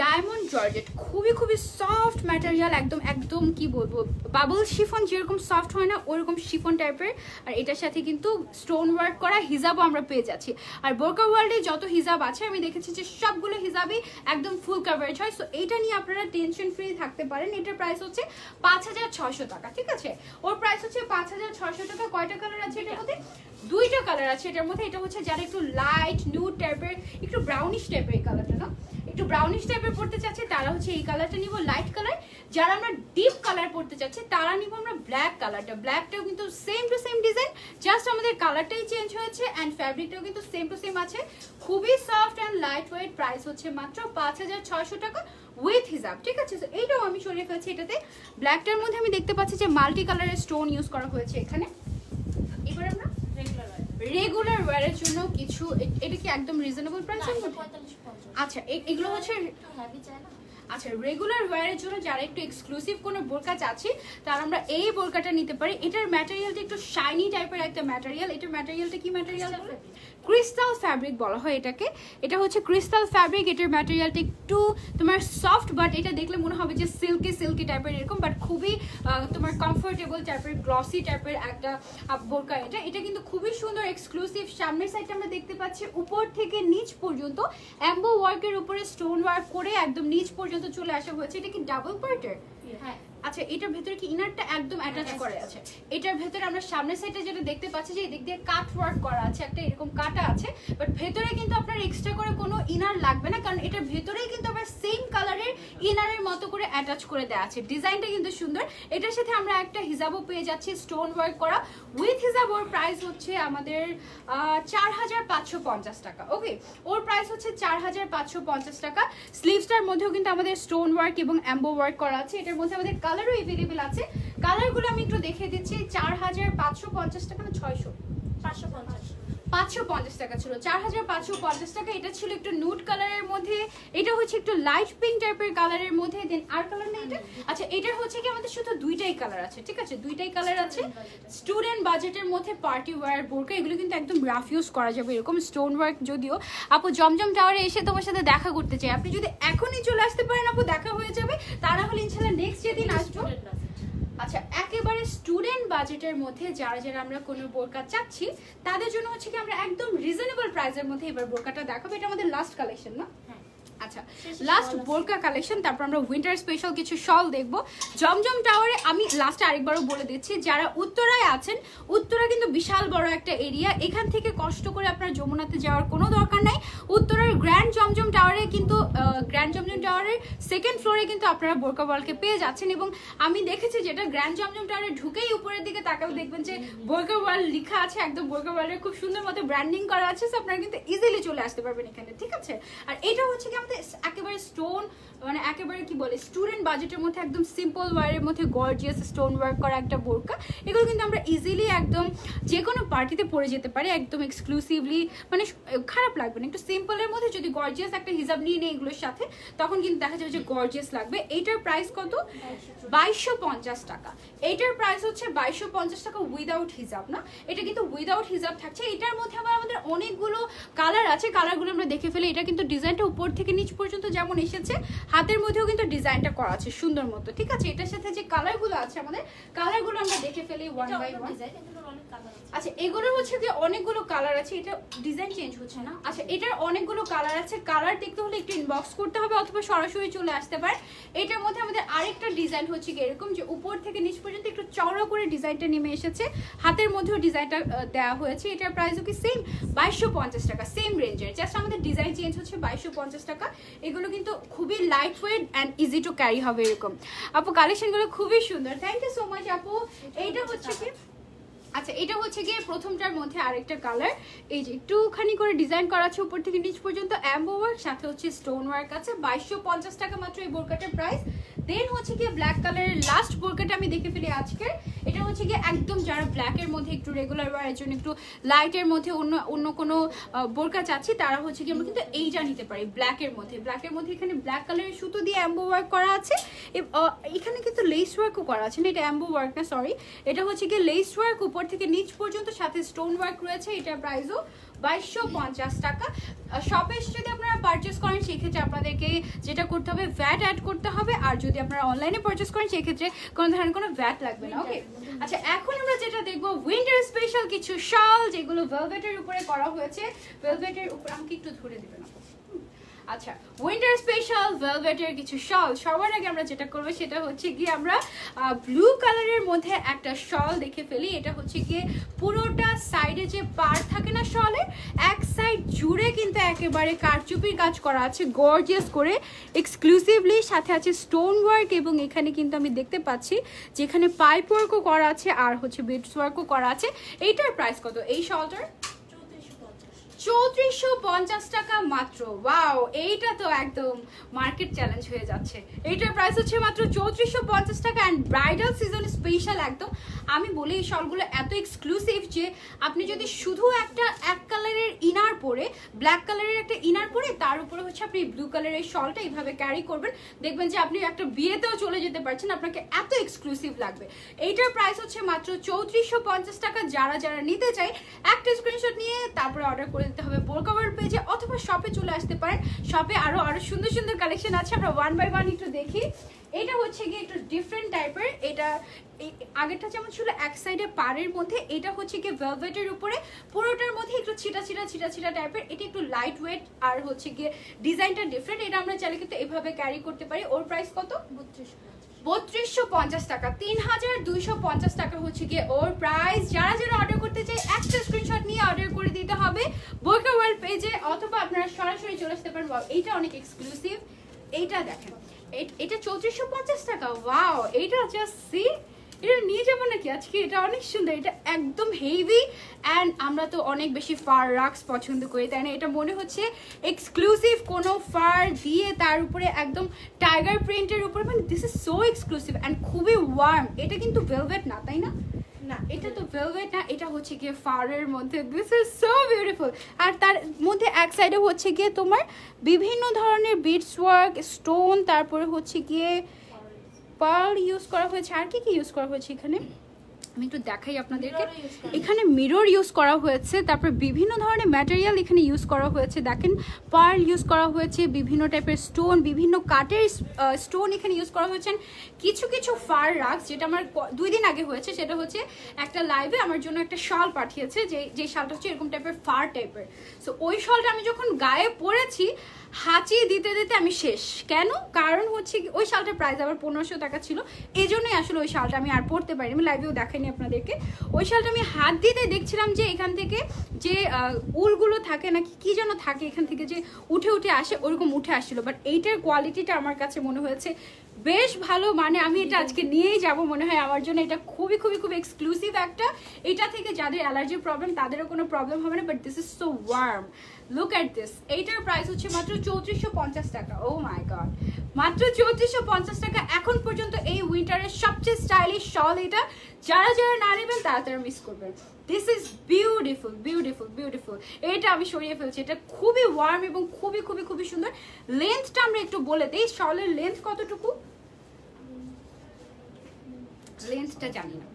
ডায়মন্ড জর্জেট, খুবই সফট ম্যাটেরিয়াল, একদম কি বলবো, বাবল শিফন যেরকম সফট হয় না ওরকম শিফন টাইপের। আর এটার সাথে কিন্তু স্টোন ওয়ার্ক করা হিজাবও আমরা পেয়ে যাচ্ছি। আর বোরকা ওয়ার্ল্ডে যত হিজাব আছে আমি দেখেছি যে সবগুলো হিজাবই একদম ফুল কভারেজ হয়। সো এইটা নিয়ে আপনারা টেনশন ফ্রি থাকতে পারেন। এটার প্রাইস হচ্ছে 5600 টাকা, ঠিক আছে। ওর প্রাইস হচ্ছে 5600 টাকা। কয়টা কালার আছে এটার মধ্যে? 2টা কালার আছে এটার মধ্যে। এটা হচ্ছে যারা একটু লাইট নিউড টাইপের, একটু ব্রাউনিশ টাইপের এই কালারটা, না একটু ব্রাউনিশ টাইপের পড়তে চাচ্ছি তারা হচ্ছে এই কালারটা নিব লাইট কালার, যারা আমরা ডিপ কালার পড়তে চাচ্ছি তারা নিব আমরা ব্ল্যাক কালারটা। ব্ল্যাকটাও কিন্তু same to same design, just আমাদের কালারটাই চেঞ্জ হয়েছে অ্যান্ড ফ্যাব্রিকটাও কিন্তু সেম টু সেম আছে। খুবই soft and light weight, price হচ্ছে মাত্র 5600 টাকা উইথ হিজাব। ঠিক আছে, তো এইটাও আমি সরিয়ে ফেলছি। এটাতে ব্ল্যাকটার মধ্যে আমি দেখতে পাচ্ছি যে মাল্টি কালারের স্টোন ইউজ করা হয়েছে এখানে। এবার আমরা রেগুলার ওয়্যারের জন্য কিছু, এটা কি একদম রিজনেবল প্রাইস? আচ্ছা, এগুলো হচ্ছে আচ্ছা রেগুলার ওয়্যারের জন্য যারা একটু এক্সক্লুসিভ কোনো বোরকা চাচ্ছি তারা আমরা এই বোরকাটা নিতে পারি। এটার ম্যাটেরিয়ালটা একটু শাইনি টাইপের একটা ম্যাটেরিয়াল। এটার ম্যাটেরিয়ালটা কি ম্যাটেরিয়াল বলে? ক্রিস্টাল ফ্যাব্রিক বলা হয় এটাকে। এটা হচ্ছে ক্রিস্টাল ফ্যাব্রিক। এটার ম্যাটেরিয়ালটা একটু তোমার সফট, বাট এটা দেখলে মনে হবে যে সিল্কি সিল্কি টাইপের এরকম, বাট খুবই তোমার কমফোর্টেবল টাইপের গ্লসি টাইপের একটা বোরকা। এটা কিন্তু খুবই সুন্দর এক্সক্লুসিভ। সামনের সাইডটা আমরা দেখতে পাচ্ছি উপর থেকে নিচ পর্যন্ত এমবো ওয়ার্কের উপরে স্টোন ওয়ার্ক করে একদম নিচ পর্যন্ত চলে আসা হয়েছে। এটা কি ডাবল পার্টের? হ্যাঁ। আচ্ছা, এটার ভেতরে কি ইনারটা একদম অ্যাটাচ করে আছে। এটার ভেতরে আমরা সামনের সাইডে যেটা দেখতে পাচ্ছি যে এদিক দিয়ে কাট ওয়ার্ক করা আছে, একটা এরকম কাটা আছে, বাট ভেতরে কিন্তু আপনার এক্সট্রা করে কোনো ইনার লাগবে না, কারণ এটার ভেতরেই কিন্তু আবার সেম কালারের ইনারের মতো করে অ্যাটাচ করে দেওয়া আছে। ডিজাইনটা কিন্তু সুন্দর। এটার সাথে আমরা একটা হিজাবও পেয়ে যাচ্ছি স্টোন ওয়ার্ক করা উইথ হিজাব। ওর প্রাইস হচ্ছে আমাদের 4550 টাকা। ওকে, ওর প্রাইস হচ্ছে 4550 টাকা। স্লিভসটার মধ্যেও কিন্তু আমাদের স্টোন ওয়ার্ক এবং এমবো ওয়ার্ক করা আছে। এটার মধ্যে আমাদের কালারও এভেলেবেল আছে। কালারগুলো আমি একটু দেখে দিচ্ছি। 4550 টাকা না 550 টাকা ছিল, 4550 টাকা। এটা ছিল একটু নুড কালারের মধ্যে, এটা হচ্ছে একটু লাইট পিঙ্ক টাইপের কালারের মধ্যে। দেন আর কালার নেই এটা। আচ্ছা, এটার হচ্ছে কি আমাদের শুধু দুইটাই কালার আছে। ঠিক আছে, দুইটাই কালার আছে। স্টুডেন্ট বাজেটের মধ্যে পার্টি ওয়্যার বোরকা, এগুলো কিন্তু একদম রাফ ইউজ করা যাবে এরকম স্টোন ওয়ার্ক। যদিও আপু জমজম টাওয়ারে এসে তোমার সাথে দেখা করতে চাই, আপনি যদি এখনই চলে আসতে পারেন আপু দেখা হয়ে যাবে, তা না হলে ইনশাআল্লাহ নেক্সট যেদিন আসবো। আচ্ছা, একেবারে স্টুডেন্ট বাজেটের মধ্যে যারা যারা আমরা কোনো বোরকা চাচ্ছি তাদের জন্য হচ্ছে কি আমরা একদম রিজনেবল প্রাইসের মধ্যে এবার বোরকাটা দেখাবো। এটা আমাদের লাস্ট কালেকশন না? আচ্ছা, লাস্ট বোরকা কালেকশন। তারপর আমরা উইন্টার স্পেশাল কিছু শল দেখবো জমজম টাওয়ারে। আমি লাস্টে আরেকবারও বলে দিচ্ছি, যারা উত্তরায় আছেন, উত্তরা কিন্তু বিশাল বড় একটা এরিয়া। এখান থেকে কষ্ট করে আপনার যমুনাতে যাওয়ার কোনো দরকার নাই। উত্তরার গ্র্যান্ড জমজম টাওয়ারে কিন্তু গ্র্যান্ড জমজম টাওয়ারের সেকেন্ড ফ্লোরে কিন্তু আপনারা বোরকা ওয়ার্ল্ডকে পেয়ে যাচ্ছেন। এবং আমি দেখেছি যেটা গ্র্যান্ড জমজম টাওয়ারে ঢুকেই উপরের দিকে তাকালে দেখবেন যে বোরকা ওয়ার্ল্ড লেখা আছে, একদম বোরকা ওয়ার্ল্ডের খুব সুন্দর মতো ব্র্যান্ডিং করা আছে। সো আপনারা কিন্তু ইজিলি চলে আসতে পারবেন এখানে। ঠিক আছে, আর এটা হচ্ছে কি একেবারে স্টোন, মানে একেবারে কি বলে স্টুডেন্ট বাজেটের মধ্যে একদম সিম্পল ওয়ারের মধ্যে গর্জিয়াস স্টোন ওয়ার্ক করা একটা বোরকা। এগুলো কিন্তু আমরা ইজিলি একদম যে কোনো পার্টিতে পরে যেতে পারি, একদম এক্সক্লুসিভলি, মানে খারাপ লাগবে না। একটু সিম্পলের মধ্যে যদি গর্জিয়াস একটা হিজাব নিয়ে নেই এগুলোর সাথে, তখন কিন্তু দেখা যাবে যে গর্জিয়াস লাগবে। এইটার প্রাইস কত? 2250 টাকা। এইটার প্রাইস হচ্ছে 2250 টাকা উইদাউট হিজাব না, এটা কিন্তু উইদাউট হিজাব থাকছে। এটার মধ্যে আবার আমাদের অনেকগুলো কালার আছে, কালারগুলো আমরা দেখে ফেলি। এটা কিন্তু ডিজাইনটা উপর থেকে নিচ পর্যন্ত যেমন এসেছে, হাতের মধ্যেও কিন্তু ডিজাইনটা করা আছে সুন্দর মতো। ঠিক আছে, এটার সাথে যে কালারগুলো আছে আমাদের, কালারগুলো আমরা দেখে ফেলি ওয়ান বাই ওয়ান। আচ্ছা, এগুলো হচ্ছে যে অনেকগুলো কালার আছে, এটা ডিজাইন চেঞ্জ হচ্ছে না। আচ্ছা, এটার অনেকগুলো কালার আছে। কালার দেখতে হলে একটু ইনবক্স করতে হবে অথবা সরাসরি চলে আসতে পারে। এটার মধ্যে আমাদের আরেকটা ডিজাইন হচ্ছে কি এরকম, যে উপর থেকে নিচ পর্যন্ত একটু চওড়া করে ডিজাইনটা নেমে এসেছে, হাতের মধ্যেও ডিজাইনটা দেওয়া হয়েছে। এটার প্রাইসও কি সেম 2250 টাকা, সেম রেঞ্জের, জাস্ট আমাদের ডিজাইন চেঞ্জ হচ্ছে। 2250 টাকা। এগুলো কিন্তু খুবই light weight and easy to carry হবে এরকম। আপু কালেকশনগুলো খুবই সুন্দর, থ্যাংক ইউ সো মাচ আপু। এইটা হচ্ছে কি, আচ্ছা এটা হচ্ছে গিয়ে প্রথমটার মধ্যে আরেকটা কালার, এই যে একটুখানি করে ডিজাইন করা আছে উপর থেকে নিচ পর্যন্ত, এমবো ওয়ার্ক, সাথে হচ্ছে স্টোন ওয়ার্ক আছে। 2250 টাকা মাত্র এই বোরকাটার প্রাইস। দেন হচ্ছে গিয়ে ব্ল্যাক কালারের লাস্ট বোরকাটা আমি দেখে ফেলি আজকের। এটা হচ্ছে গিয়ে একদম যারা ব্ল্যাকের মধ্যে একটু রেগুলার ওয়ারের জন্য একটু লাইটের মধ্যে অন্য কোনো বোরকা চাচ্ছি, তারা হচ্ছে কি আমরা কিন্তু এইটা নিতে পারি ব্ল্যাকের মধ্যে। ব্ল্যাকের মধ্যে এখানে ব্ল্যাক কালারের সুতো দিয়ে এমবো ওয়ার্ক করা আছে, এখানে কিন্তু লেস ওয়ার্কও করা আছে না, এটা এমবো ওয়ার্ক না, সরি, এটা হচ্ছে গিয়ে লেস ওয়ার্ক উপর থেকে নিচ পর্যন্ত, সাথে স্টোন ওয়ার্ক রয়েছে। এটার প্রাইসও 2250 টাকা। শপে এসে যদি আপনারা পারচেস করেন সেক্ষেত্রে আপনাদেরকে যেটা করতে হবে ভ্যাট অ্যাড করতে হবে, আর যদি আপনারা অনলাইনে পারচেস করেন সেক্ষেত্রে কোনো ধরনের কোনো ভ্যাট লাগবে না। ওকে, আচ্ছা এখন আমরা যেটা দেখবো উইন্টার স্পেশাল কিছু শাল যেগুলো ভেলভেটের উপরে করা হয়েছে। ভেলভেটের উপর আমাকে একটু ধরে দেবেন। আচ্ছা, উইন্টার স্পেশাল ভেলভেটের কিছু শল। সবার আগে আমরা যেটা করবো সেটা হচ্ছে গিয়ে আমরা ব্লু কালারের মধ্যে একটা শল দেখে ফেলি। এটা হচ্ছে গিয়ে পুরোটা সাইডে যে পার থাকে না শলের, এক সাইড জুড়ে কিন্তু একেবারে কারচুপির কাজ করা আছে গর্জিয়াস করে এক্সক্লুসিভলি, সাথে আছে স্টোন ওয়ার্ক এবং এখানে কিন্তু আমি দেখতে পাচ্ছি যেখানে পাইপ ওয়ার্কও করা আছে আর হচ্ছে বিটস ওয়ার্কও করা আছে। এইটার প্রাইস কত এই শলটার? 3450 টাকা মাত্র। ওয়াও, এইটা তো একদম মার্কেট চ্যালেঞ্জ হয়ে যাচ্ছে। এইটার প্রাইস হচ্ছে মাত্র 3450 টাকা অ্যান্ড ব্রাইডাল সিজন স্পেশাল একদম। আমি বলি এই শলগুলো এত এক্সক্লুসিভ যে আপনি যদি শুধু একটা এক কালারের ইনার পরে, ব্ল্যাক কালারের একটা ইনার পরে তার উপরে হচ্ছে আপনি ব্লু কালারের শলটা এইভাবে ক্যারি করবেন, দেখবেন যে আপনি একটা বিয়েতেও চলে যেতে পারছেন, আপনাকে এত এক্সক্লুসিভ লাগবে। এইটার প্রাইস হচ্ছে মাত্র 3450 টাকা। যারা যারা নিতে চাই একটা স্ক্রিনশট নিয়ে তারপরে অর্ডার করে দিতে হবে বোরকা ওয়ার্ল্ড পেজে, অথবা শপে চলে আসতে পারেন। শপে আরো সুন্দর সুন্দর কালেকশন আছে, আমরা ওয়ান বাই ওয়ান একটু দেখি। এটা হচ্ছে গিয়ে একটু ডিফারেন্ট টাইপের। এটা আগেরটা যেমন ছিল এক সাইডে পাড়ের মধ্যে, এটা হচ্ছে গিয়ে ভেলভেটের উপরে পুরোটার মধ্যে একটু ছিটা ছিটা ছিটা ছিটা টাইপের। এটা একটু লাইট ওয়েট আর হচ্ছে গিয়ে ডিজাইনটা ডিফারেন্ট। এটা আমরা চাইলে কিন্তু এভাবে ক্যারি করতে পারি। ওর প্রাইস কত? 3250 টাকা। 3250 টাকা হচ্ছে গিয়ে ওর প্রাইস। যারা যারা অর্ডার করতে চাই একটা স্ক্রিনশট নিয়ে অর্ডার করে দিতে হবে বোরকা ওয়ার্ল্ড পেজে, অথবা আপনারা সরাসরি চলে আসতে পারেন। এইটা অনেক এক্সক্লুসিভ। এইটা দেখেন, এটা 3450 টাকা। ওয়াও, এইটা জাস্ট সি, এটা নিয়ে যাবো নাকি আজকে? এটা অনেক সুন্দর, এটা একদম হেভি অ্যান্ড আমরা তো অনেক বেশি ফার রাক্স পছন্দ করি, তাই না? এটা মনে হচ্ছে এক্সক্লুসিভ কোনো ফার দিয়ে তার উপরে একদম টাইগার প্রিন্টের উপরে, মানে this is so exclusive and খুবই ওয়ার্ম। এটা কিন্তু ভেলভেট না, তাই না? না, এটা তো ভেলভেট না, এটা হচ্ছে গিয়ে ফারের মধ্যে। This is so beautiful. আর তার মধ্যে এক সাইডে হচ্ছে গিয়ে তোমার বিভিন্ন ধরনের বিটস ওয়ার্ক, স্টোন, তারপরে হচ্ছে গিয়ে পার্ল ইউজ করা হয়েছে। আর কি কি ইউজ করা হয়েছে এখানে আমি একটু দেখাই আপনাদেরকে। এখানে মিরর ইউজ করা হয়েছে, তারপর বিভিন্ন ধরনের ম্যাটেরিয়াল এখানে ইউজ করা হয়েছে। দেখেন, পার্ল ইউজ করা হয়েছে, বিভিন্ন টাইপের স্টোন, বিভিন্ন কাঠের স্টোন এখানে ইউজ করা হয়েছে। কিছু কিছু ফার রাক্স, যেটা আমার 2 দিন আগে হয়েছে, সেটা হচ্ছে একটা লাইভে আমার জন্য একটা শাল পাঠিয়েছে, যে শালটা হচ্ছে এরকম টাইপের ফার টাইপের। সো ওই শালটা আমি যখন গায়ে পরেছি হাঁচি দিতে দিতে আমি শেষ। কেন? কারণ হচ্ছে ওই শালটার প্রাইস আবার 1500 টাকা ছিল, এই জন্যই আসলে ওই শালটা আমি আর পরতে পারিনি। আমি লাইভেও দেখাইনি আপনাদেরকে। ওই শালটা আমি হাত দিতে দেখছিলাম যে এখান থেকে যে উলগুলো থাকে নাকি কি যেন থাকে, এখান থেকে যে উঠে উঠে আসে, ওরকম উঠে আসছিল। বাট এইটার কোয়ালিটিটা আমার কাছে মনে হয়েছে বেশ ভালো, মানে আমি এটা আজকে নিয়েই যাব মনে হয় আমার জন্য। এটা খুবই খুবই খুবই এক্সক্লুসিভ একটা। এটা থেকে যাদের অ্যালার্জির প্রবলেম তাদেরও কোনো প্রবলেম হবে না। But this is so warm, look at this. এইটার প্রাইস হচ্ছে মাত্র 3450 টাকা। ও মাই গড, মাত্র 3450 টাকা। এখন পর্যন্ত এই উইন্টারের সবচেয়ে স্টাইলিশ শল এটা। যারা যারা না নেবেন তারা তারা মিস করবেন। This is beautiful beautiful beautiful. এটা আমি সরিয়ে ফেলছি, এটা খুবই ওয়ার্ম এবং খুবই খুবই খুবই সুন্দর। লেন্থটা আমরা একটু বলে দিই, শলের লেন্থ কতটুকু? লেন্থটা জানি না,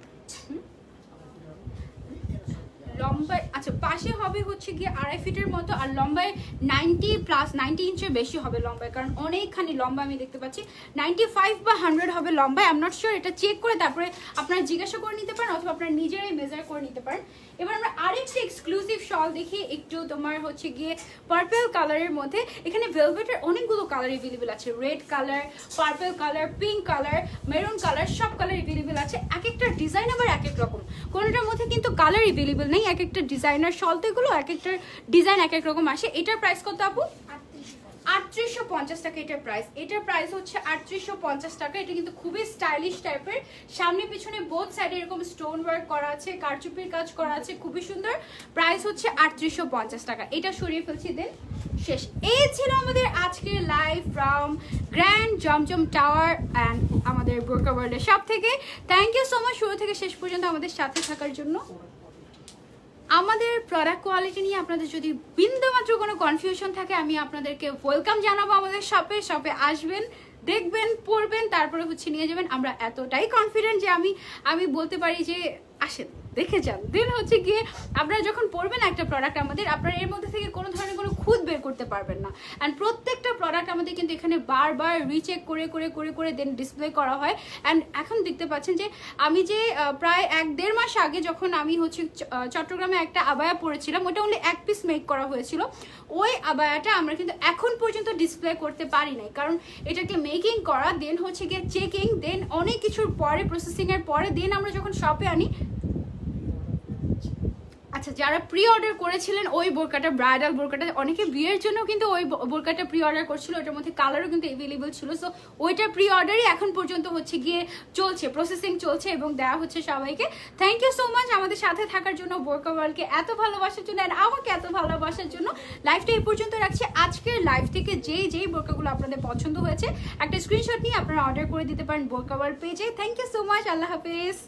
লম্বায় আচ্ছা পাশে হবে হচ্ছে গিয়ে 2.5 ফিটের মতো, আর লম্বায় 90 ইঞ্চের বেশি হবে লম্বায়, কারণ অনেকখানি লম্বা আমি দেখতে পাচ্ছি। 95 বা 100 হবে লম্বায়, আই এম নট শিওর। এটা চেক করে তারপরে আপনারা জিজ্ঞাসা করে নিতে পারেন, অথবা আপনারা নিজেরাই মেজার করে নিতে পারেন। এবার আমরা আরেকটা এক্সক্লুসিভ শল দেখি, একটু তোমার হচ্ছে গিয়ে পার্পল কালারের মধ্যে। এখানে ভেলভেটের অনেকগুলো কালার এভেলেবেল আছে, red colour, purple colour, pink colour, maroon colour, সব কালার এভেলেবেল আছে। এক একটা ডিজাইন আবার এক এক রকম, কোনোটার মধ্যে কিন্তু কালার এভেলেবেল নেই। এক একটা ডিজাইনার শল তো এগুলো, এক একটা ডিজাইন এক এক রকম আসে। এটার প্রাইস কত আপু? 3850 টাকা এটার প্রাইস। এটার প্রাইস হচ্ছে 3850 টাকা। এটা কিন্তু খুবই স্টাইলিশ টাইপের, সামনে পিছনে বোথ সাইডে এরকম স্টোন ওয়ার্ক করা আছে, কারচুপির কাজ করা আছে, খুবই সুন্দর। প্রাইস হচ্ছে 3850 টাকা। এটা সরিয়ে ফেলছি, দেন শেষ। এই ছিল আমাদের আজকের live from grand Zamzam tower and আমাদের বোরকা ওয়ার্ল্ডের শপ থেকে। থ্যাংক ইউ সো মাচ শুরু থেকে শেষ পর্যন্ত আমাদের সাথে থাকার জন্য। আমাদের প্রোডাক্ট কোয়ালিটি নিয়ে আপনাদের যদি বিন্দুমাত্র কোনো কনফিউশন থাকে, আমি আপনাদেরকে ওয়েলকাম জানাবো আমাদের শপে। শপে আসবেন, দেখবেন, পড়বেন, তারপরে হচ্ছে নিয়ে যাবেন। আমরা এতটাই কনফিডেন্ট যে আমি বলতে পারি যে আসেন। দেখে যান। দেন হচ্ছে গিয়ে আপনারা যখন পড়বেন একটা প্রোডাক্ট আমাদের, আপনারা এর মধ্যে থেকে কোনো ধরনের কোনো খুঁত বের করতে পারবেন না। অ্যান্ড প্রত্যেকটা প্রোডাক্ট আমাদের কিন্তু এখানে বারবার রিচেক করে করে করে করে দেন ডিসপ্লে করা হয়। অ্যান্ড এখন দেখতে পাচ্ছেন যে আমি যে প্রায় 1-1.5 মাস আগে যখন আমি হচ্ছে চট্টগ্রামে একটা আবায়া পরেছিলাম, ওটা অনলি 1 পিস মেক করা হয়েছিল। ওই আবায়াটা আমরা কিন্তু এখন পর্যন্ত ডিসপ্লে করতে পারি নাই, কারণ এটাকে মেকিং করা, দেন হচ্ছে গিয়ে চেকিং, দেন অনেক কিছুর পরে প্রসেসিংয়ের পরে দেন আমরা যখন শপে আনি। আচ্ছা, যারা প্রি অর্ডার করেছিলেন ওই বোরকাটা, ব্রাইডাল বোরকাটা, অনেকে বিয়ের জন্য কিন্তু ওই বোরকাটা প্রি অর্ডার করছিল, ওটার মধ্যে কালারও কিন্তু অ্যাভেলেবল ছিল। সো ওইটা প্রি অর্ডারই এখন পর্যন্ত হচ্ছে গিয়ে চলছে, প্রসেসিং চলছে এবং দেওয়া হচ্ছে সবাইকে। থ্যাংক ইউ সো মাচ আমাদের সাথে থাকার জন্য, বোরকা ওয়ার্ল্ডকে এত ভালোবাসার জন্য, আর আমাকে এত ভালোবাসার জন্য। লাইভটা এই পর্যন্ত রাখছি। আজকের লাইভ থেকে যেই বোরকাগুলো আপনাদের পছন্দ হয়েছে একটা স্ক্রিনশট নিয়ে আপনারা অর্ডার করে দিতে পারেন বোরকা ওয়ার্ল্ড পেজে। থ্যাংক ইউ সো মাচ, আল্লাহ হাফেজ।